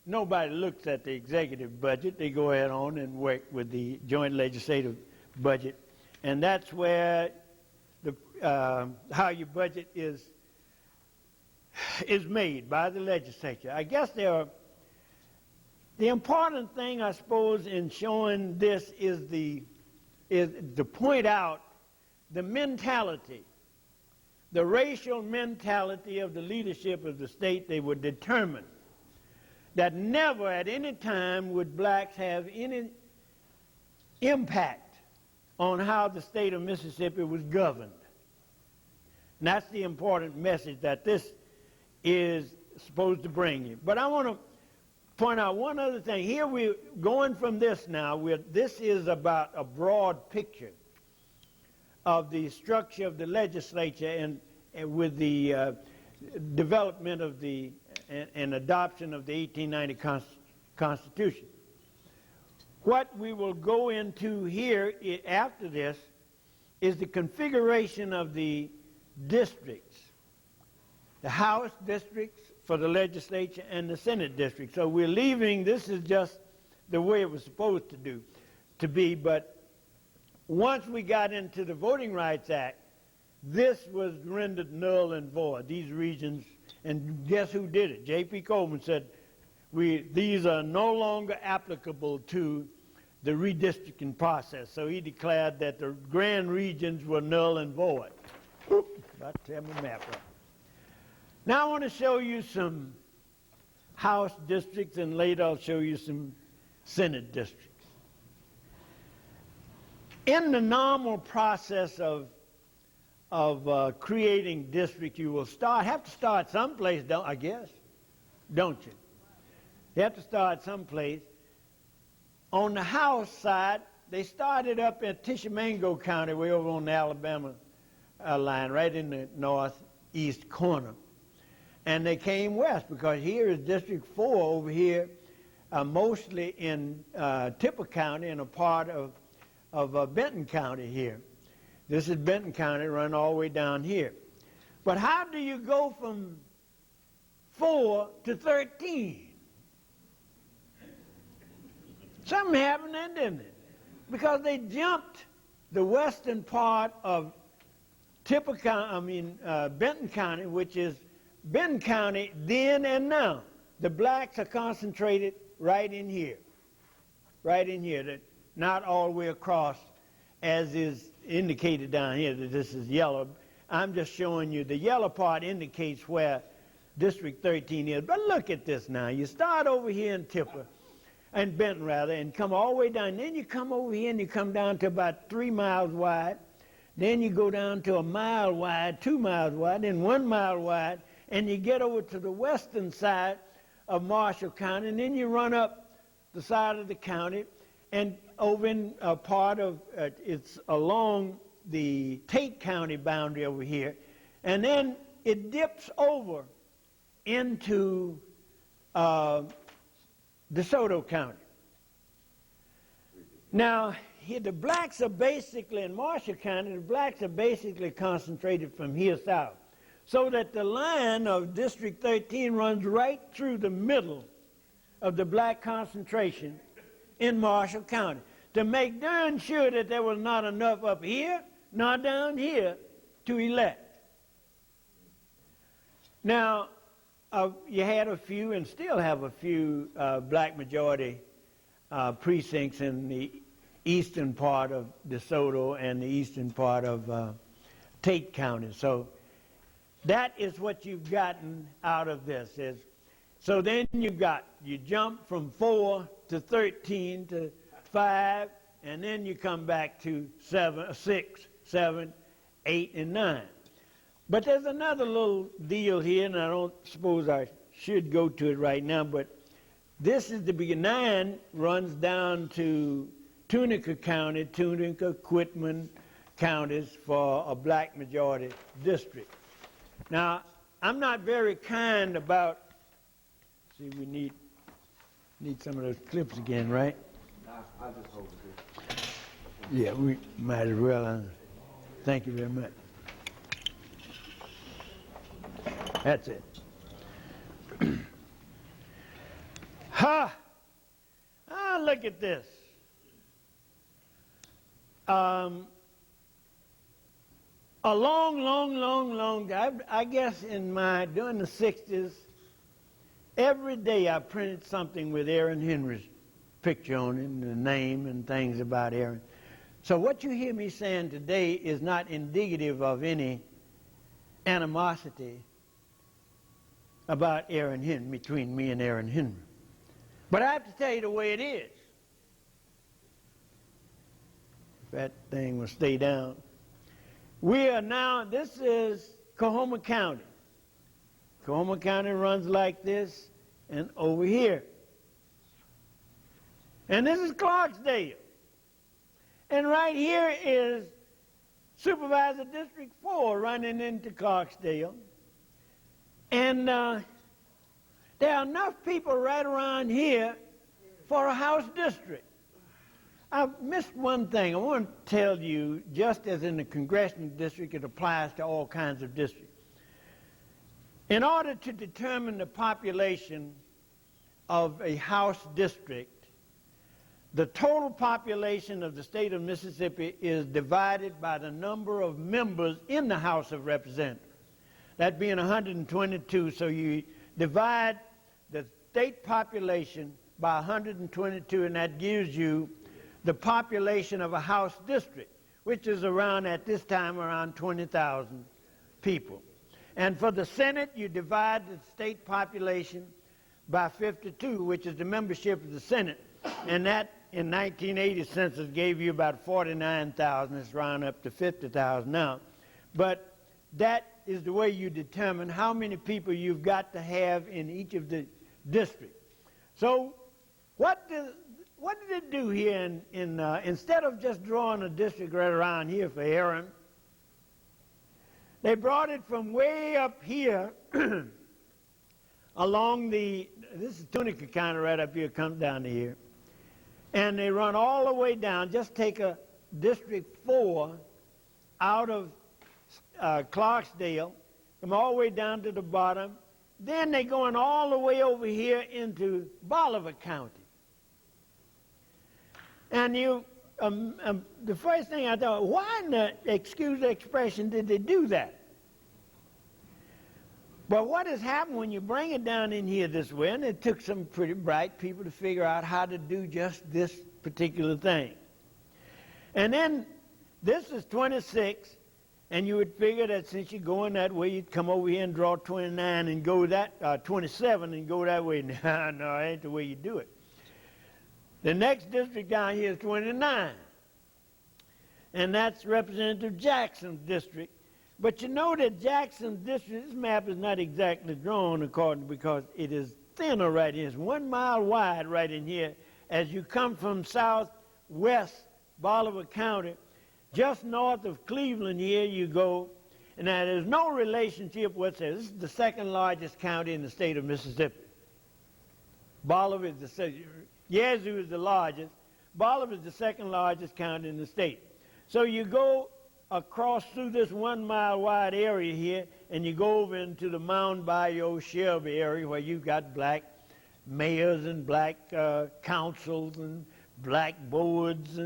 [SPEAKER 3] nobody looks at the executive budget. They go ahead on and work with the joint legislative budget. And that's where the, how your budget is made by the legislature. I guess the important thing, I suppose, in showing this is to point out the mentality, the racial mentality of the leadership of the state. They were determined that never at any time would blacks have any impact on how the state of Mississippi was governed. And that's the important message that this is supposed to bring you. But I want to point out one other thing. Here we're going from this now. This is about a broad picture of the structure of the legislature and with the development of the and adoption of the 1890 Constitution. What we will go into here after this is the configuration of the districts, the House districts for the legislature and the Senate district. So we're leaving, this is just the way it was supposed to be, but once we got into the Voting Rights Act, this was rendered null and void, these regions, and guess who did it? J.P. Coleman said, these are no longer applicable to the redistricting process. So he declared that the grand regions were null and void. About to have my map up. Now I want to show you some House districts, and later I'll show you some Senate districts. In the normal process of creating districts, you will have to start someplace, I guess, don't you? You have to start someplace. On the House side, they started up in Tishomingo County, way over on the Alabama line, right in the northeast corner. And they came west, because here is District 4 over here, mostly in Tipper County and a part of Benton County here. This is Benton County, run all the way down here. But how do you go from 4 to 13? Something happened then, didn't it? Because they jumped the western part of Benton County, which is Benton County then and now. The blacks are concentrated right in here, not all the way across as is indicated down here that this is yellow. I'm just showing you the yellow part indicates where District 13 is. But look at this now. You start over here in Tipper, and Benton rather, and come all the way down. Then you come over here and you come down to about 3 miles wide. Then you go down to 1 mile wide, 2 miles wide, then 1 mile wide, and you get over to the western side of Marshall County, and then you run up the side of the county, and over in a part of, it's along the Tate County boundary over here, and then it dips over into DeSoto County. Now, here the blacks are basically, in Marshall County, the blacks are basically concentrated from here south, so that the line of District 13 runs right through the middle of the black concentration in Marshall County, to make darn sure that there was not enough up here, nor down here, to elect. Now, you had a few, and still have a few, black majority precincts in the eastern part of DeSoto and the eastern part of Tate County. So that is what you've gotten out of this. Is So then you jump from 4 to 13 to 5, and then you come back to 6, 7, 8, and 9. But there's another little deal here, and I don't suppose I should go to it right now, but this is the beginning. 9 runs down to Tunica County, Tunica, Quitman counties for a black majority district. Now, I'm not very kind about, see, we need some of those clips again, right?
[SPEAKER 2] I'll just hold it.
[SPEAKER 3] Yeah, we might as well. Thank you very much. That's it. Ha! Ah, look at this. A long time, I guess during the 60s, every day I printed something with Aaron Henry's picture on it, and the name and things about Aaron. So what you hear me saying today is not indicative of any animosity about Aaron Henry, between me and Aaron Henry. But I have to tell you the way it is. If that thing will stay down. We are now, this is Coahoma County. Coahoma County runs like this and over here. And this is Clarksdale. And right here is Supervisor District 4 running into Clarksdale. And there are enough people right around here for a House district. I've missed one thing. I want to tell you, just as in the Congressional district, it applies to all kinds of districts. In order to determine the population of a House district, the total population of the state of Mississippi is divided by the number of members in the House of Representatives. That being 122, so you divide the state population by 122, and that gives you the population of a House district, which is around, at this time, around 20,000 people. And for the Senate, you divide the state population by 52, which is the membership of the Senate. And that, in 1980 census, gave you about 49,000. It's round up to 50,000 now. But that is the way you determine how many people you've got to have in each of the districts. So what did it do here instead of just drawing a district right around here for Aaron, they brought it from way up here along this is Tunica County right up here, comes down to here. And they run all the way down, just take a District 4 out of Clarksdale, come all the way down to the bottom. Then they're going all the way over here into Bolivar County. And the first thing I thought, why in the, excuse the expression, did they do that? But what has happened when you bring it down in here this way, and it took some pretty bright people to figure out how to do just this particular thing. And then this is 26, and you would figure that since you're going that way, you'd come over here and draw 29 and go that, 27 and go that way. No, that ain't the way you do it. The next district down here is 29, and that's Representative Jackson's district. But you know that Jackson's district, this map is not exactly drawn because it is thinner right here. It's 1 mile wide right in here. As you come from southwest Bolivar County, just north of Cleveland here you go, and now there's no relationship whatsoever. This is the second largest county in the state of Mississippi. Bolivar is the second. Yazoo is the largest. Bolivar is the second largest county in the state. So you go across through this 1 mile wide area here, and you go over into the Mound Bayou Shelby area where you've got black mayors and black councils and black boards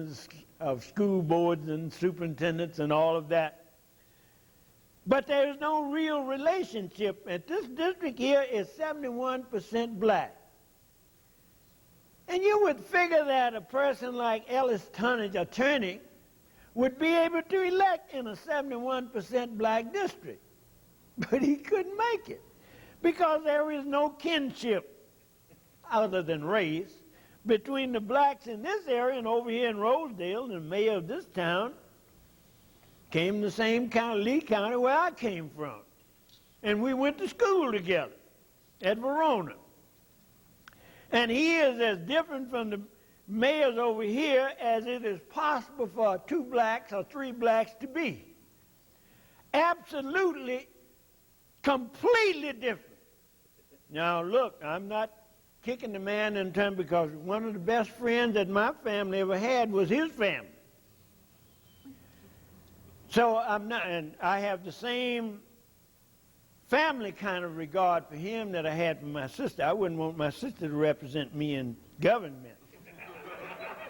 [SPEAKER 3] of school boards and superintendents and all of that. But there's no real relationship. And this district here is 71% black. And you would figure that a person like Ellis Tonnage, attorney, would be able to elect in a 71% black district. But he couldn't make it because there is no kinship other than race between the blacks in this area and over here in Rosedale. And the mayor of this town came from the same county, Lee County, where I came from. And we went to school together at Verona. And he is as different from the mayors over here as it is possible for 2 blacks or 3 blacks to be. Absolutely, completely different. Now, look, I'm not kicking the man in turn, because one of the best friends that my family ever had was his family. So I'm not, and I have the same family kind of regard for him that I had for my sister. I wouldn't want my sister to represent me in government.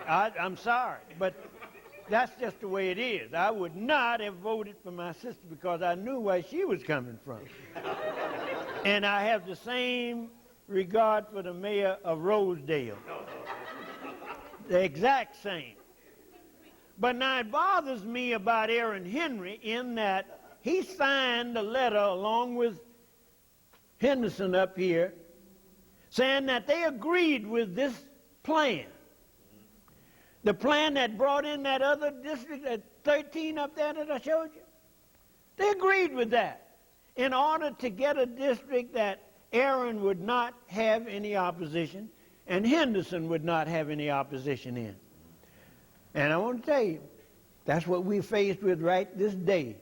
[SPEAKER 3] I'm sorry, but that's just the way it is. I would not have voted for my sister because I knew where she was coming from. And I have the same regard for the mayor of Rosedale. The exact same. But now it bothers me about Aaron Henry in that he signed a letter along with Henderson up here saying that they agreed with this plan. The plan that brought in that other district, that 13 up there that I showed you. They agreed with that in order to get a district that Aaron would not have any opposition and Henderson would not have any opposition in. And I want to tell you, that's what we're faced with right this day.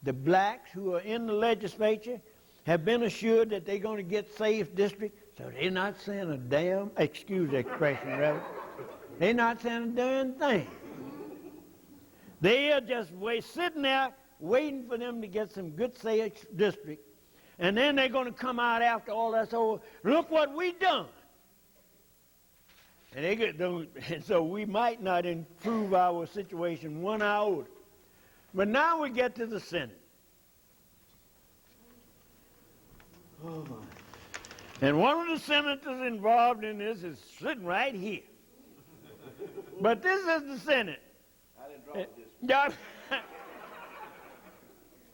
[SPEAKER 3] The blacks who are in the legislature have been assured that they're going to get safe districts, so they're not saying a damn, excuse the expression, rather. They're not saying a darn thing. They are just sitting there waiting for them to get some good safe district, and then they're going to come out after all that's over. Look what we done. And so we might not improve our situation 1 iota. But now we get to the Senate. Oh my. And one of the senators involved in this is sitting right here. But this is the Senate.
[SPEAKER 4] I didn't draw this.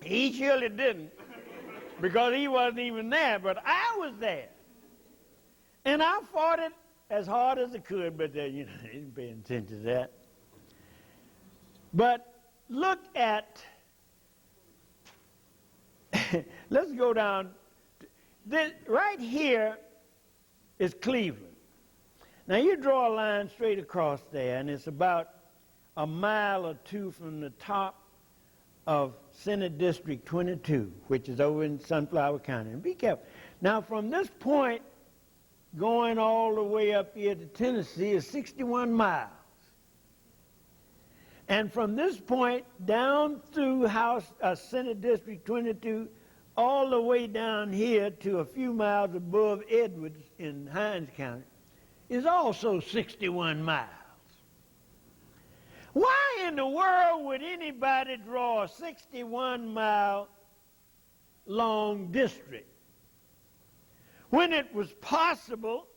[SPEAKER 3] He surely didn't, because he wasn't even there, but I was there. And I fought it as hard as I could, but they didn't pay attention to that. But look at, let's go down. Right here is Cleveland. Now you draw a line straight across there, and it's about a mile or 2 from the top of Senate District 22, which is over in Sunflower County. And be careful. Now from this point going all the way up here to Tennessee is 61 miles. And from this point down through Senate District 22, all the way down here to a few miles above Edwards in Hinds County, is also 61 miles. Why in the world would anybody draw a 61-mile long district when it was possible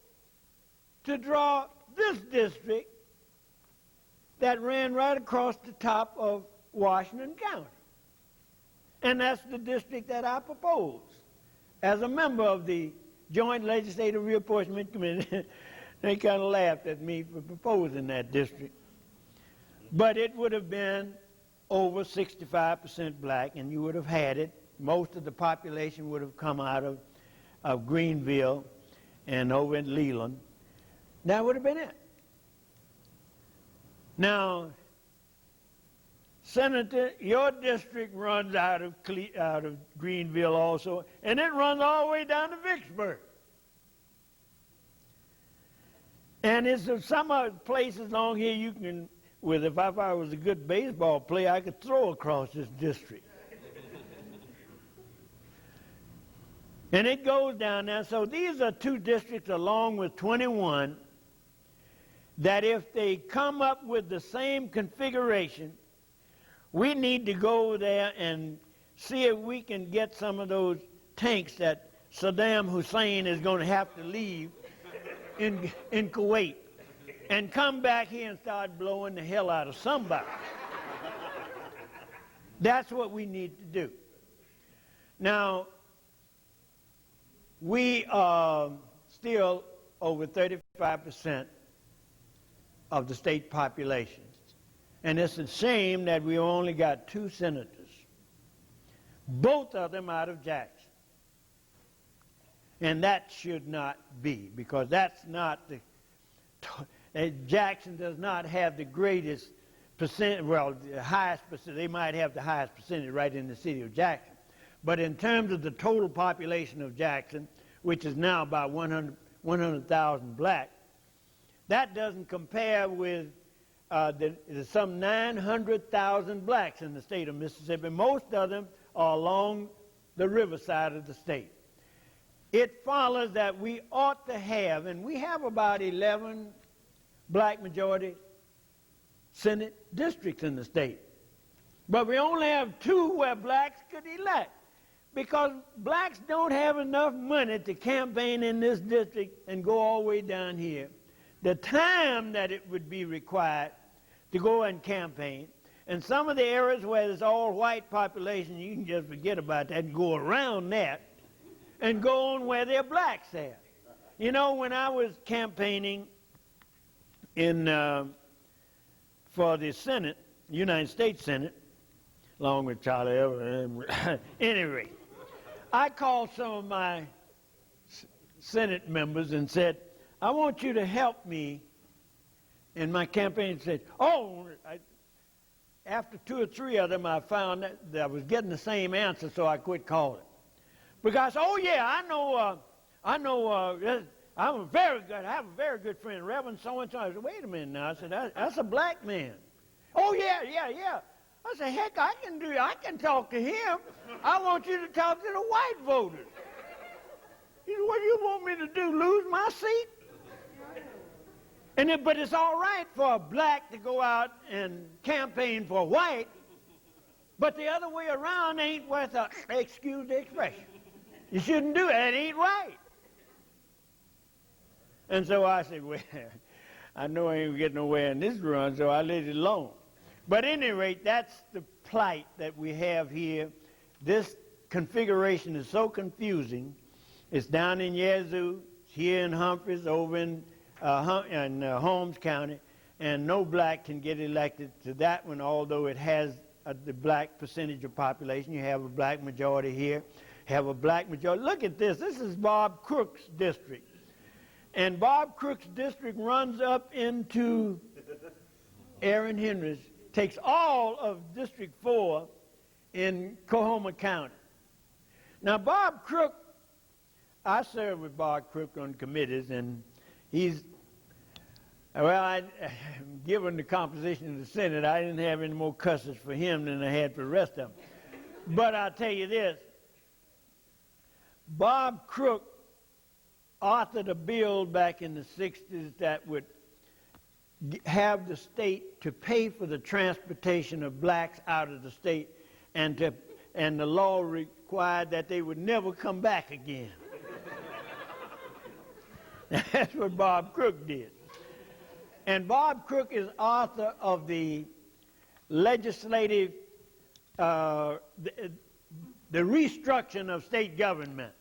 [SPEAKER 3] to draw this district that ran right across the top of Washington County? And that's the district that I propose as a member of the Joint Legislative Reapportionment Committee. They kind of laughed at me for proposing that district. But it would have been over 65% black, and you would have had it. Most of the population would have come out of Greenville and over in Leland. That would have been it. Now, Senator, your district runs out of Greenville also, and it runs all the way down to Vicksburg. And it's some other places along here you can, if I was a good baseball player, I could throw across this district. And it goes down there. So these are 2 districts along with 21 that if they come up with the same configuration, we need to go there and see if we can get some of those tanks that Saddam Hussein is going to have to leave in Kuwait and come back here and start blowing the hell out of somebody. That's what we need to do. Now, we are still over 35% of the state population. And it's a shame that we only got 2 senators, both of them out of Jackson. And that should not be, because that's not Jackson does not have the greatest percent, well, the highest percent. They might have the highest percentage right in the city of Jackson. But in terms of the total population of Jackson, which is now about 100,000 black, that doesn't compare with there's some 900,000 blacks in the state of Mississippi. Most of them are along the riverside of the state. It follows that we ought to have, and we have about 11 black majority Senate districts in the state. But we only have 2 where blacks could elect, because blacks don't have enough money to campaign in this district and go all the way down here. The time that it would be required to go and campaign, and some of the areas where there's all white population, you can just forget about that and go around that and go on where there are blacks there. You know, when I was campaigning for the Senate, United States Senate, along with Charlie Evans, anyway, I called some of my Senate members and said, I want you to help me in my campaign. Said, after 2 or 3 of them, I found that I was getting the same answer, so I quit calling. Because, I know, I'm very good. I have a very good friend, Reverend so-and-so. I said, wait a minute now. I said, that's a black man. Oh, yeah. I said, heck, I can talk to him. I want you to talk to the white voters. He said, what do you want me to do, lose my seat? But it's all right for a black to go out and campaign for white, but the other way around ain't worth excuse the expression. You shouldn't do it. That ain't right. And so I said, well, I know I ain't getting nowhere in this run, so I let it alone. But at any rate, that's the plight that we have here. This configuration is so confusing. It's down in Yazoo, here in Humphreys, over in Holmes County, and no black can get elected to that one, although it has the black percentage of population. You have a black majority here, have a black majority. Look at this. This is Bob Crook's district. And Bob Crook's district runs up into Aaron Henry's, takes all of District 4 in Coahoma County. Now, Bob Crook, I served with Bob Crook on committees, and given the composition of the Senate, I didn't have any more cusses for him than I had for the rest of them. But I'll tell you this, Bob Crook authored a bill back in the 60s that would have the state to pay for the transportation of blacks out of the state, and the law required that they would never come back again. That's what Bob Crook did. And Bob Crook is author of the legislative, the restructuring of state government.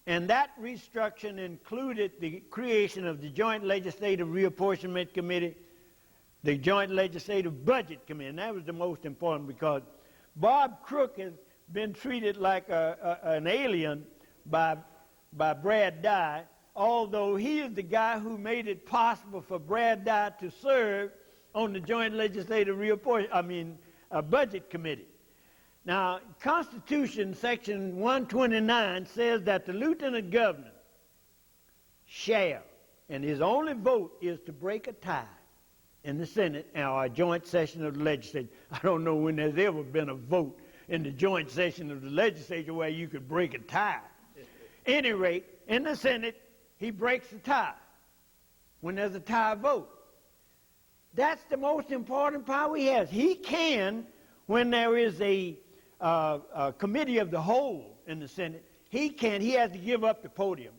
[SPEAKER 3] And that restructuring included the creation of the Joint Legislative Reapportionment Committee, the Joint Legislative Budget Committee. And that was the most important, because Bob Crook has been treated like an alien by Brad Dye, although he is the guy who made it possible for Brad Dye to serve on the Joint Legislative Budget Committee. Now, Constitution Section 129 says that the Lieutenant Governor shall, and his only vote is to break a tie in the Senate or a joint session of the legislature. I don't know when there's ever been a vote in the joint session of the legislature where you could break a tie. Any rate, in the Senate, he breaks the tie when there's a tie vote. That's the most important power he has. He can, when there is a committee of the whole in the Senate, he has to give up the podium.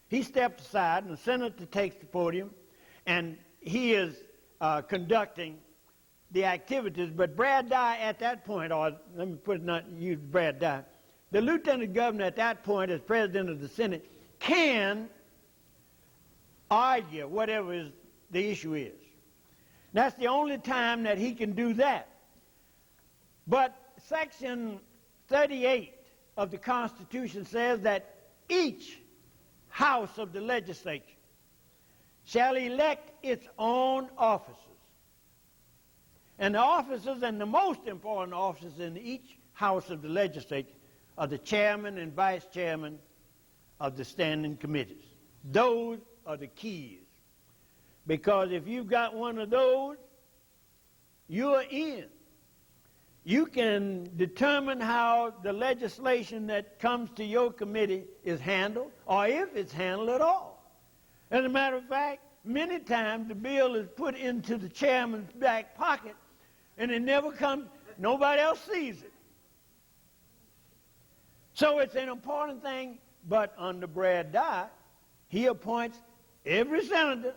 [SPEAKER 3] He steps aside, and the senator takes the podium, and he is conducting the activities. But Brad Dye at that point, or let me put it, not use Brad Dye, the lieutenant governor at that point, as president of the Senate, can argue whatever the issue is. That's the only time that he can do that. But Section 38 of the Constitution says that each house of the legislature shall elect its own officers. And the officers, and the most important officers in each house of the legislature, are the chairman and vice chairman of the standing committees. Those are the keys. Because if you've got one of those, you're in. You can determine how the legislation that comes to your committee is handled, or if it's handled at all. As a matter of fact, many times the bill is put into the chairman's back pocket, and it never comes, nobody else sees it. So it's an important thing, but under Brad Dye, he appoints every senator,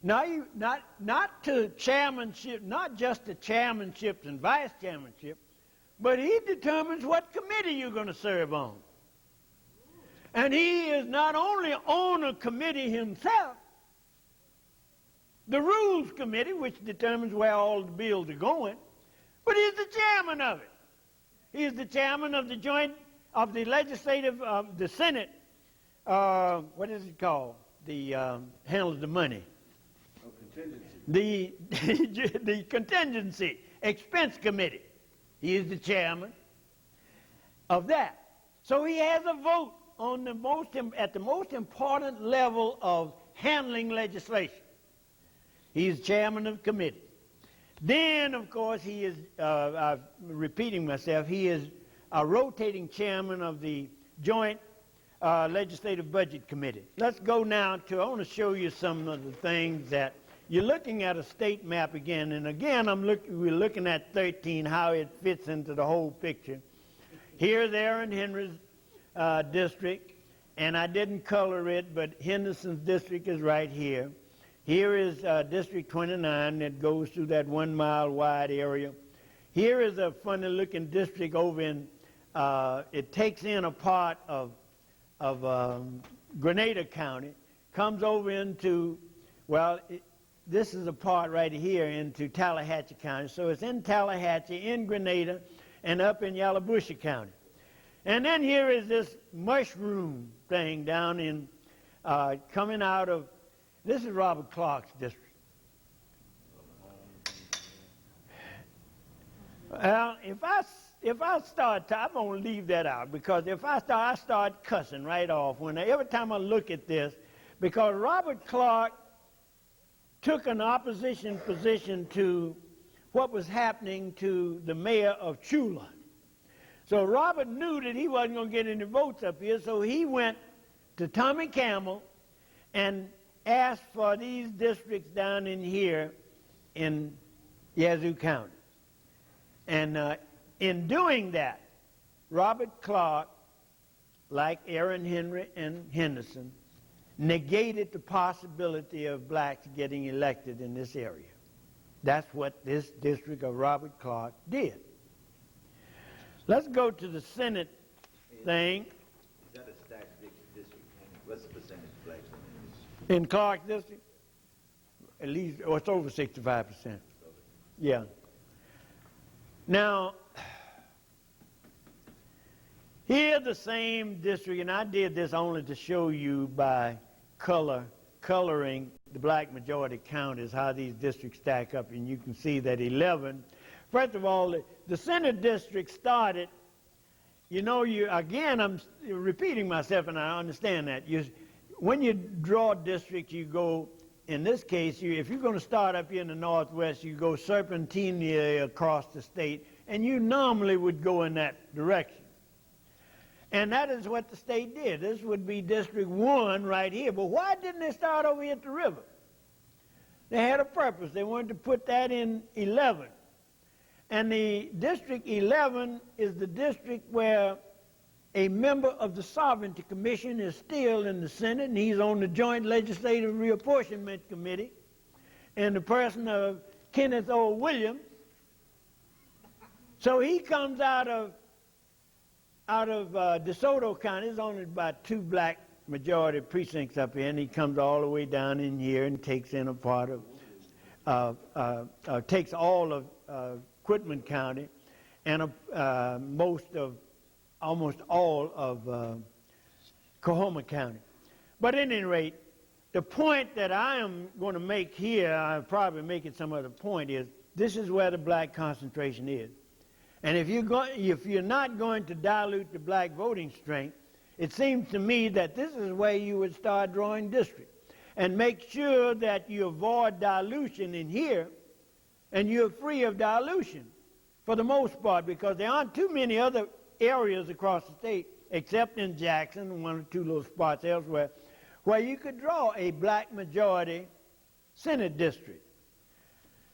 [SPEAKER 3] not to chairmanship, not just to chairmanships and vice chairmanship, but he determines what committee you're going to serve on. And he is not only on a committee himself, the Rules Committee, which determines where all the bills are going, but he's the chairman of it. He is the chairman of the the Senate, what is it called? The handles the money.
[SPEAKER 4] Oh, contingency.
[SPEAKER 3] The Contingency Expense Committee. He is the chairman of that. So he has a vote on at the most important level of handling legislation. He's chairman of the committee. Then, of course, he is, I'm repeating myself, he is a rotating chairman of the Joint Legislative Budget Committee. Let's go now to, I want to show you some of the things that, you're looking at a state map again, and again we're looking at 13, how it fits into the whole picture. Here's Aaron Henry's district, and I didn't color it, but Henderson's district is right here. Here is District 29 that goes through that 1 mile wide area. Here is a funny looking district over in, it takes in a part of Grenada County, comes over into, well, this is a part right here into Tallahatchie County. So it's in Tallahatchie, in Grenada, and up in Yalobusha County. And then here is this mushroom thing down in, coming out of, this is Robert Clark's district. Well, if I start, I'm going to leave that out, because if I start cussing right off every time I look at this, because Robert Clark took an opposition position to what was happening to the mayor of Chula. So Robert knew that he wasn't going to get any votes up here, so he went to Tommy Campbell and asked for these districts down in here in Yazoo County. And in doing that, Robert Clark, like Aaron Henry and Henderson, negated the possibility of blacks getting elected in this area. That's what this district of Robert Clark did. Let's go to the Senate thing.
[SPEAKER 4] Is that a stacked district? What's the percentage of blacks
[SPEAKER 3] In Clark district? At least, or it's over 65%. Yeah. Now, here the same district, and I did this only to show you by coloring the black majority counties, how these districts stack up, and you can see that 11. First of all, the Senate district started, again, I'm repeating myself, and I understand that. When you draw districts, you go, in this case, if you're going to start up here in the Northwest, you go serpentinely across the state, and you normally would go in that direction. And that is what the state did. This would be District 1 right here. But why didn't they start over here at the river? They had a purpose. They wanted to put that in 11. And the District 11 is the district where a member of the Sovereignty Commission is still in the Senate, and he's on the Joint Legislative Reapportionment Committee, in the person of Kenneth O. Williams. So he comes out of out of DeSoto County, there's only about 2 black majority precincts up here, and he comes all the way down in here and takes in a part of, takes all of Quitman County and almost all of Coahoma County. But at any rate, the point that I am going to make here, I'll probably make it some other point, is this is where the black concentration is. And if you're not going to dilute the black voting strength, it seems to me that this is where you would start drawing districts and make sure that you avoid dilution in here and you're free of dilution for the most part, because there aren't too many other areas across the state, except in Jackson, 1 or 2 little spots elsewhere, where you could draw a black majority Senate district.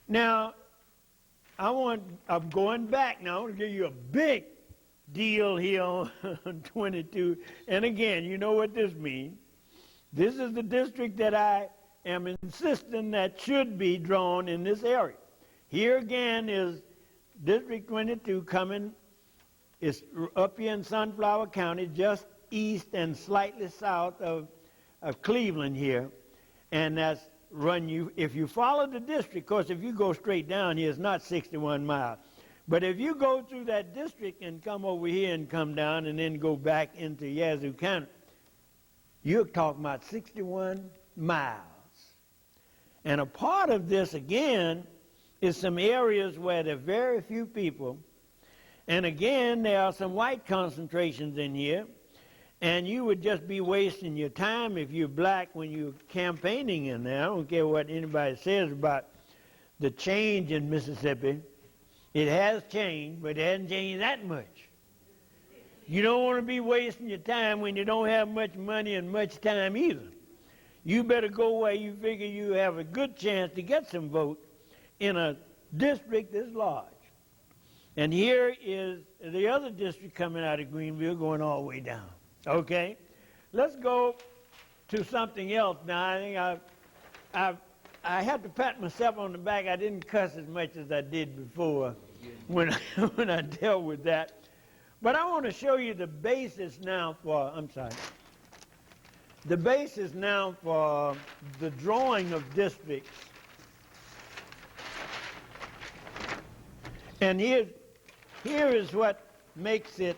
[SPEAKER 3] Now, I'm going back now. I want to give you a big deal here on 22. And again, you know what this means. This is the district that I am insisting that should be drawn in this area. Here again is District 22 coming. It's up here in Sunflower County, just east and slightly south of Cleveland here. And that's if you follow the district, of course, if you go straight down here, it's not 61 miles. But if you go through that district and come over here and come down and then go back into Yazoo County, you're talking about 61 miles. And a part of this, again, is some areas where there are very few people. And again, there are some white concentrations in here. And you would just be wasting your time if you're black when you're campaigning in there. I don't care what anybody says about the change in Mississippi. It has changed, but it hasn't changed that much. You don't want to be wasting your time when you don't have much money and much time either. You better go where you figure you have a good chance to get some votes in a district this large. And here is the other district coming out of Greenville going all the way down. Okay? Let's go to something else now. I think I have to pat myself on the back. I didn't cuss as much as I did before when I dealt with that. But I want to show you the basis now for, the basis now for the drawing of districts. And here is what makes it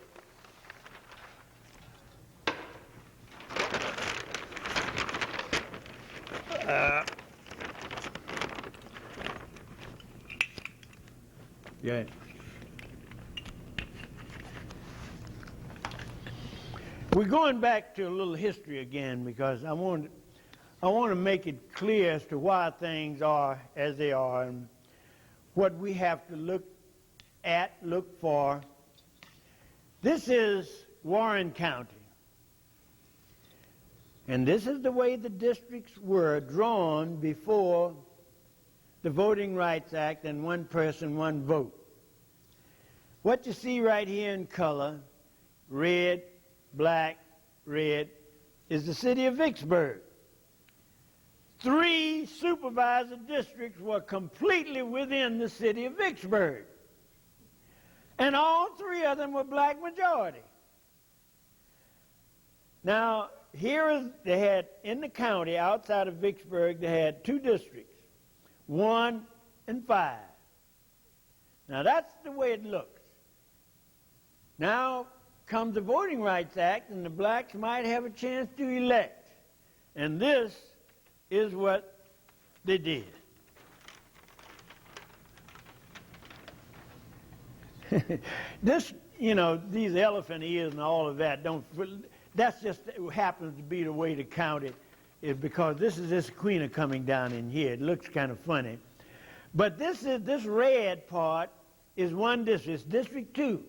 [SPEAKER 3] yeah. We're going back to a little history again because I want to make it clear as to why things are as they are and what we have to look for. This is Warren County. And this is the way the districts were drawn before the Voting Rights Act and one person, one vote. What you see right here in color, red, black, red, is the city of Vicksburg. 3 supervisor districts were completely within the city of Vicksburg. And all 3 of them were black majority. Now, they had, in the county, outside of Vicksburg, they had 2 districts, 1 and 5. Now, that's the way it looks. Now comes the Voting Rights Act, and the blacks might have a chance to elect. And this is what they did. This, these elephant ears and all of that, that's just happens to be the way to count it, is because this is this queen coming down in here. It looks kind of funny. But this red part is one district, it's District 2.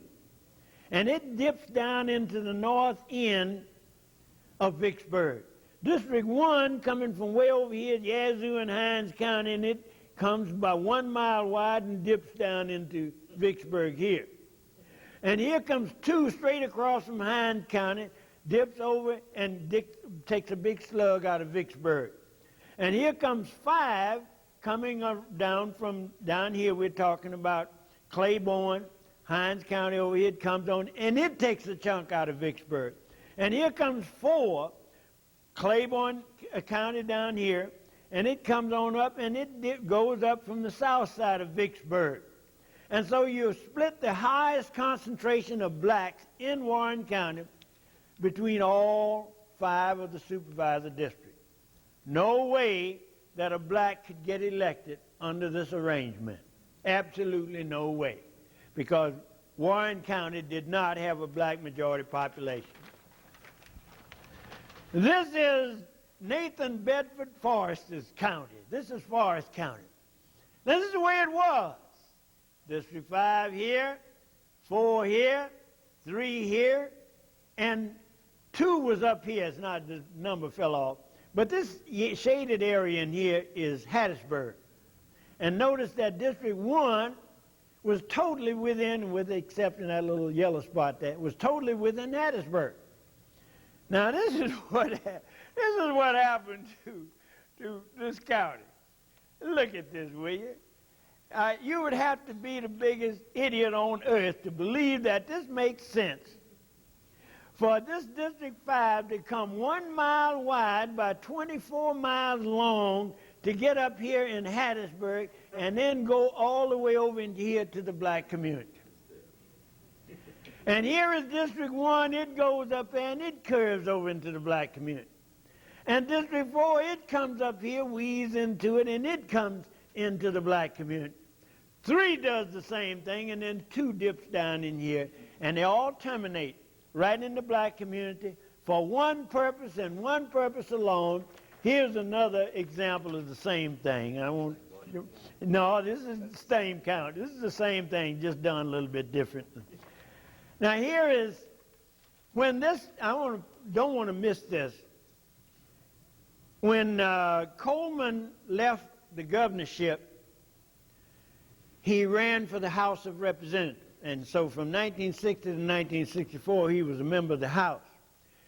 [SPEAKER 3] And it dips down into the north end of Vicksburg. District 1, coming from way over here, Yazoo and Hines County, and it comes about 1 mile wide and dips down into Vicksburg here. And here comes 2 straight across from Hines County, dips over and takes a big slug out of Vicksburg. And here comes 5 coming down from down here. We're talking about Claiborne, Hinds County over here, it comes on, and it takes a chunk out of Vicksburg. And here comes 4, Claiborne County down here, and it comes on up, and it goes up from the south side of Vicksburg. And so you split the highest concentration of blacks in Warren County between all 5 of the supervisor districts. No way that a black could get elected under this arrangement. Absolutely no way. Because Warren County did not have a black majority population. This is Nathan Bedford Forrester's county. This is Forrest County. This is the way it was. District 5 here, 4 here, 3 here, and 2 was up here. It's not, the number fell off. But this shaded area in here is Hattiesburg. And notice that District 1 was totally within, with the exception of that little yellow spot there, was totally within Hattiesburg. Now this is what happened to this county. Look at this, will you? You would have to be the biggest idiot on earth to believe that this makes sense. For this District 5 to come 1 mile wide by 24 miles long to get up here in Hattiesburg and then go all the way over into here to the black community. And here is District 1, it goes up there and it curves over into the black community. And District 4, it comes up here, weaves into it, and it comes into the black community. 3 does the same thing, and then 2 dips down in here, and they all terminate right in the black community for one purpose and one purpose alone. Here's another example of the same thing. No, this is the same count. This is the same thing, just done a little bit differently. Now here is, when this, don't want to miss this. When Coleman left the governorship, he ran for the House of Representatives. And so from 1960 to 1964, he was a member of the House.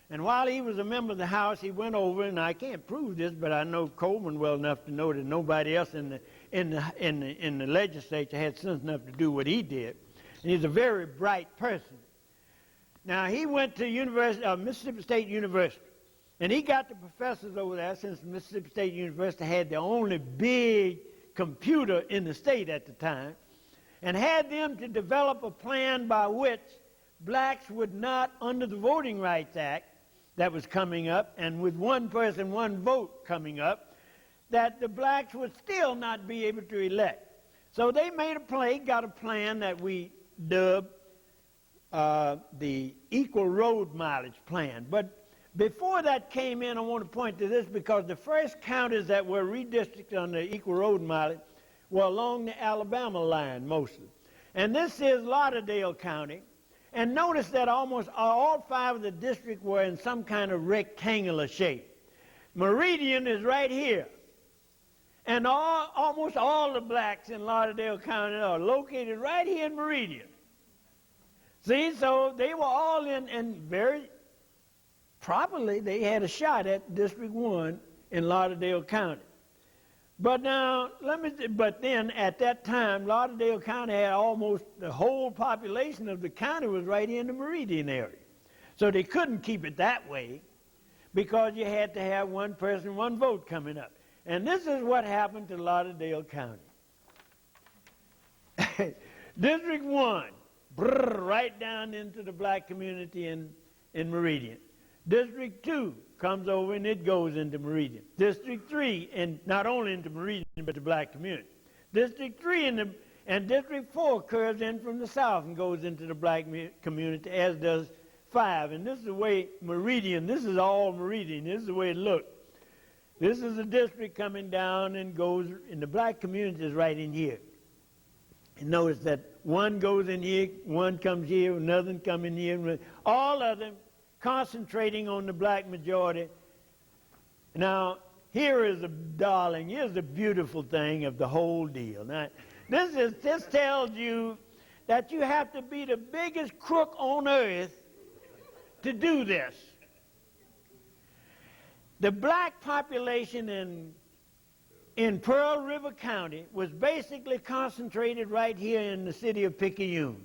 [SPEAKER 3] And while he was a member of the House, he went over, and I can't prove this, but I know Coleman well enough to know that nobody else in the legislature had sense enough to do what he did. And he's a very bright person. Now, he went to Mississippi State University, and he got the professors over there, since Mississippi State University had the only big computer in the state at the time, and had them to develop a plan by which blacks would not, under the Voting Rights Act that was coming up, and with 1 person, 1 vote coming up, that the blacks would still not be able to elect. So they made got a plan that we dubbed the Equal Road Mileage Plan. But before that came in, I want to point to this, because the first counties that were redistricted on the Equal Road Mileage were along the Alabama line mostly. And this is Lauderdale County. And notice that almost all 5 of the districts were in some kind of rectangular shape. Meridian is right here. And almost all the blacks in Lauderdale County are located right here in Meridian. See, so they were all in, and very properly they had a shot at District 1 in Lauderdale County. But now, but then at that time, Lauderdale County had almost the whole population of the county was right in the Meridian area. So they couldn't keep it that way, because you had to have 1 person, 1 vote coming up. And this is what happened to Lauderdale County. District 1, right down into the black community in Meridian. District 2 comes over and it goes into Meridian. District 3, and not only into Meridian, but the black community. District 3 and District 4 curves in from the south and goes into the black community, as does 5. And this is the way Meridian, this is all Meridian, this is the way it looked. This is a district coming down and goes, and the black community is right in here. And notice that 1 goes in here, 1 comes here, another comes in here, all of them concentrating on the black majority. Now, here is a darling, here's the beautiful thing of the whole deal. Now, this tells you that you have to be the biggest crook on earth to do this. The black population in Pearl River County was basically concentrated right here in the city of Picayune.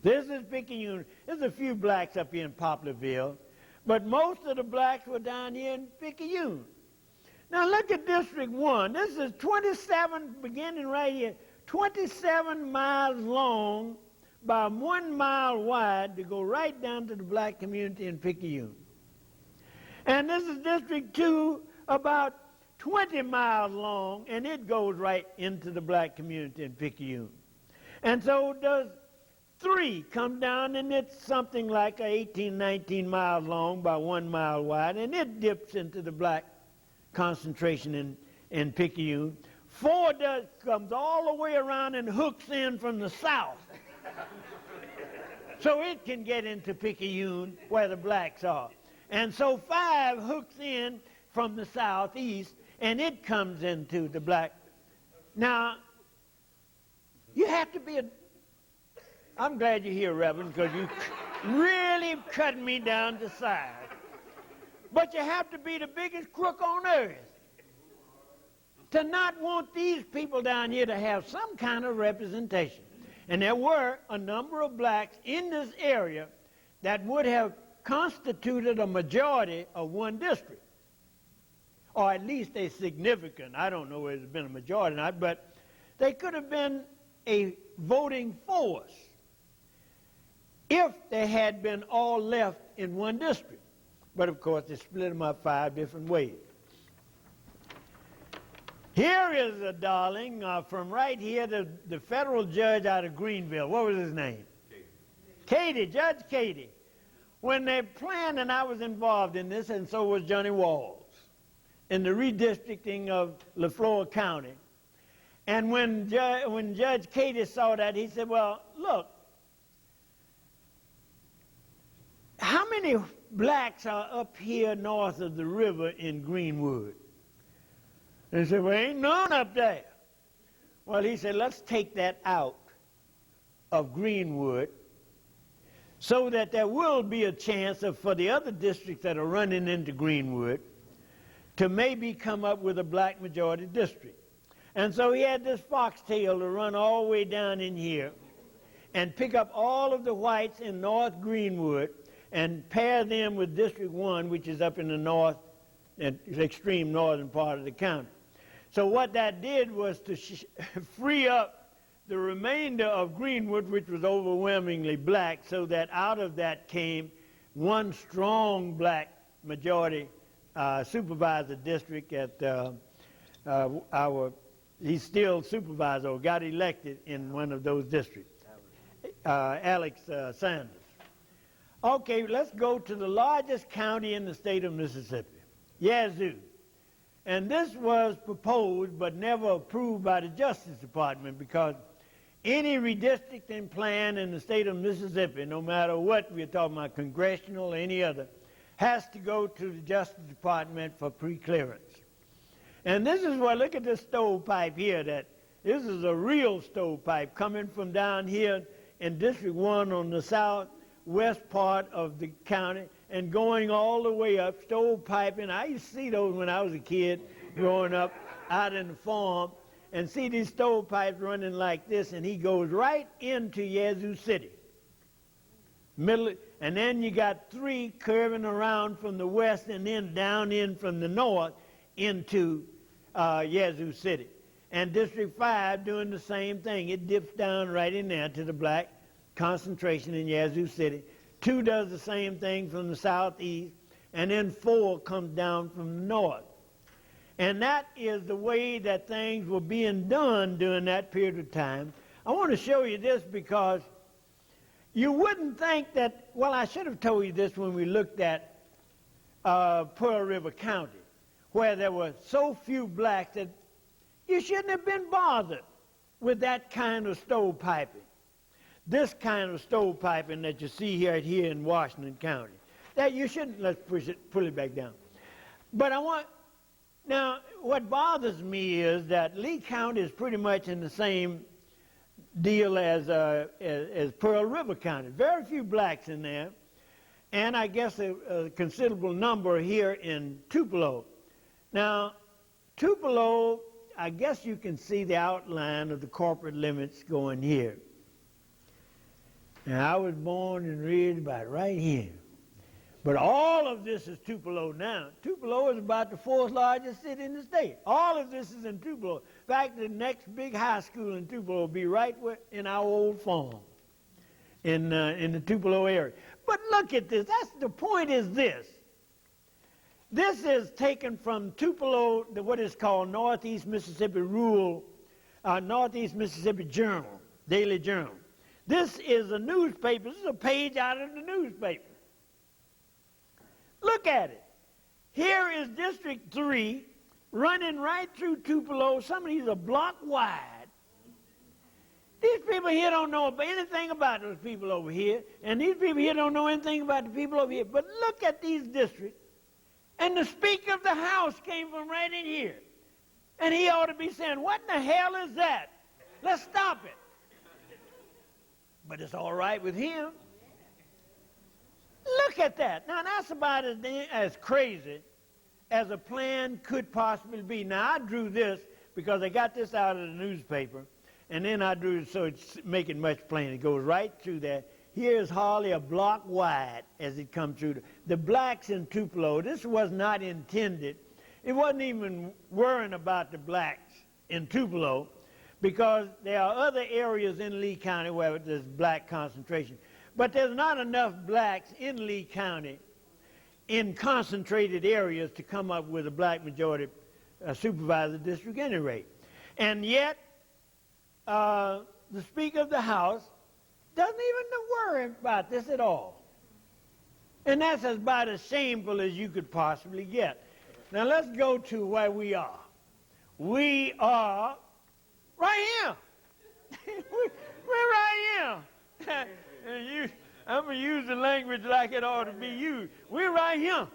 [SPEAKER 3] This is Picayune. There's a few blacks up here in Poplarville, but most of the blacks were down here in Picayune. Now look at District 1. This is 27, beginning right here, 27 miles long by 1 mile wide to go right down to the black community in Picayune. And this is District 2, about 20 miles long, and it goes right into the black community in Picayune. And so does 3 come down, and it's something like 18, 19 miles long by 1 mile wide, and it dips into the black concentration in Picayune. 4 comes all the way around and hooks in from the south. So it can get into Picayune where the blacks are. And so 5 hooks in from the southeast, and it comes into the black. Now, you have to be I'm glad you're here, Reverend, because you really cut me down to size. But you have to be the biggest crook on earth to not want these people down here to have some kind of representation. And there were a number of blacks in this area that would have constituted a majority of one district, or at least a significant, I don't know whether it's been a majority or not, but they could have been a voting force if they had been all left in one district. But of course, they split them up 5 different ways. Here is a darling from right here, the federal judge out of Greenville. What was his name? Katie, Judge Katie. When they planned, and I was involved in this, and so was Johnny Walls, in the redistricting of Leflore County. And when Judge Katie saw that, he said, well, look, how many blacks are up here north of the river in Greenwood? They said, well, ain't none up there. Well, he said, let's take that out of Greenwood so that there will be a chance for the other districts that are running into Greenwood to maybe come up with a black majority district. And so he had this foxtail to run all the way down in here and pick up all of the whites in North Greenwood and pair them with District 1, which is up in the north, and extreme northern part of the county. So what that did was to free up the remainder of Greenwood, which was overwhelmingly black, so that out of that came one strong black majority supervisor district at he's still supervisor or got elected in one of those districts, Alex Sanders. Okay, let's go to the largest county in the state of Mississippi, Yazoo. And this was proposed but never approved by the Justice Department, because any redistricting plan in the state of Mississippi, no matter what we're talking about, Congressional or any other, has to go to the Justice Department for pre-clearance. And this is where, look at this stovepipe here, this is a real stovepipe coming from down here in District 1 on the southwest part of the county and going all the way up, stovepiping. I used to see those when I was a kid growing up out in the farm and see these stovepipes running like this, and he goes right into Yazoo City. And then you got 3 curving around from the west and then down in from the north into Yazoo City. And District 5 doing the same thing. It dips down right in there to the black concentration in Yazoo City. 2 does the same thing from the southeast, and then 4 comes down from the north. And that is the way that things were being done during that period of time. I want to show you this because you wouldn't think that, well, I should have told you this when we looked at Pearl River County, where there were so few blacks that you shouldn't have been bothered with that kind of stovepiping. This kind of stovepiping that you see here in Washington County, that you shouldn't, let's pull it back down. But now what bothers me is that Lee County is pretty much in the same deal as Pearl River County. Very few blacks in there, and I guess a considerable number here in Tupelo. Now, Tupelo, I guess you can see the outline of the corporate limits going here. And I was born and raised about right here. But all of this is Tupelo now. Tupelo is about the fourth largest city in the state. All of this is in Tupelo. In fact, the next big high school in Tupelo will be right in our old farm, in the Tupelo area. But look at this. The point is this. This is taken from Tupelo, what is called Northeast Mississippi Northeast Mississippi Journal, Daily Journal. This is a newspaper. This is a page out of the newspaper. Look at it. Here is District 3 running right through Tupelo. Some of these are block wide. These people here don't know anything about those people over here, and these people here don't know anything about the people over here. But look at these districts. And the Speaker of the House came from right in here. And he ought to be saying, what in the hell is that? Let's stop it. But it's all right with him. Look at that. Now, that's about as crazy as a plan could possibly be. Now, I drew this because I got this out of the newspaper, and then I drew it so it's making much plainer. It goes right through there. Here is hardly a block wide as it comes through. The blacks in Tupelo, this was not intended. It wasn't even worrying about the blacks in Tupelo because there are other areas in Lee County where there's black concentration. But there's not enough blacks in Lee County in concentrated areas to come up with a black majority supervisor district at any rate. And yet, the Speaker of the House doesn't even worry about this at all. And that's about as shameful as you could possibly get. Now let's go to where we are. We are right here. We're right here. I'm going to use the language like it ought to be used. We're right here.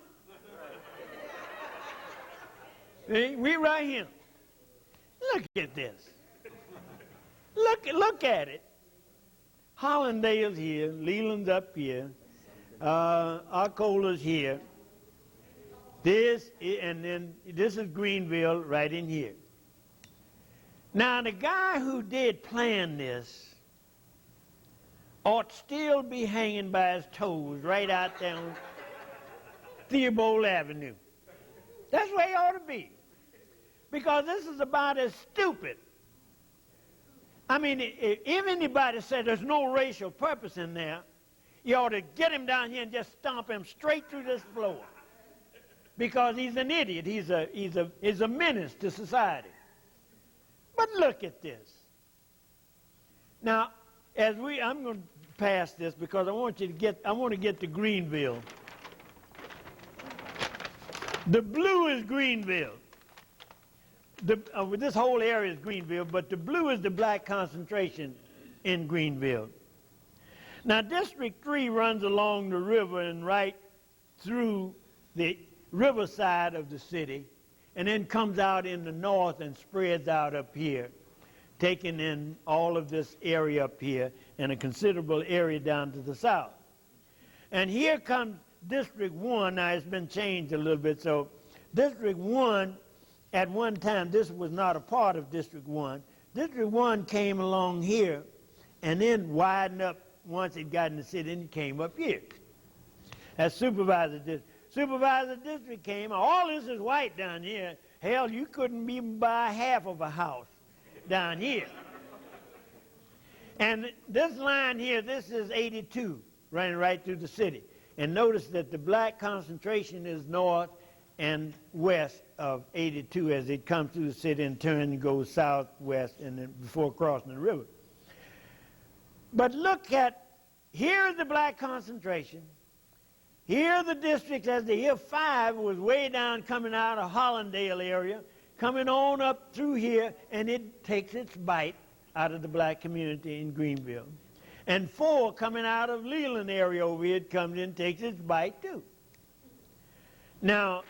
[SPEAKER 3] See? We're right here. Look at this. Look at it. Hollandale's here, Leland's up here, Arcola's here. This is Greenville right in here. Now the guy who did plan this ought still be hanging by his toes right out there on Theobald Avenue. That's where he ought to be. Because this is about as stupid. I mean, if anybody said there's no racial purpose in there, you ought to get him down here and just stomp him straight through this floor. Because he's an idiot. He's a menace to society. But look at this. Now, I'm going to pass this because I want to get to Greenville. The blue is Greenville. This whole area is Greenville, but the blue is the black concentration in Greenville. Now, District 3 runs along the river and right through the riverside of the city, and then comes out in the north and spreads out up here, taking in all of this area up here and a considerable area down to the south. And here comes District 1. Now, it's been changed a little bit, so District 1, at one time, this was not a part of District 1. District 1 came along here and then widened up once it got in the city and came up here. As Supervisor District. Supervisor District came. All this is white down here. Hell, you couldn't even buy half of a house down here. And this line here, this is 82, running right through the city. And notice that the black concentration is north and west of 82 as it comes through the city and turns and goes southwest and then before crossing the river. But look at, here is the black concentration. Here are the districts as they here 5 was way down coming out of Hollandale area, coming on up through here, and it takes its bite out of the black community in Greenville. And 4 coming out of Leland area over here, it comes in and takes its bite too. Now,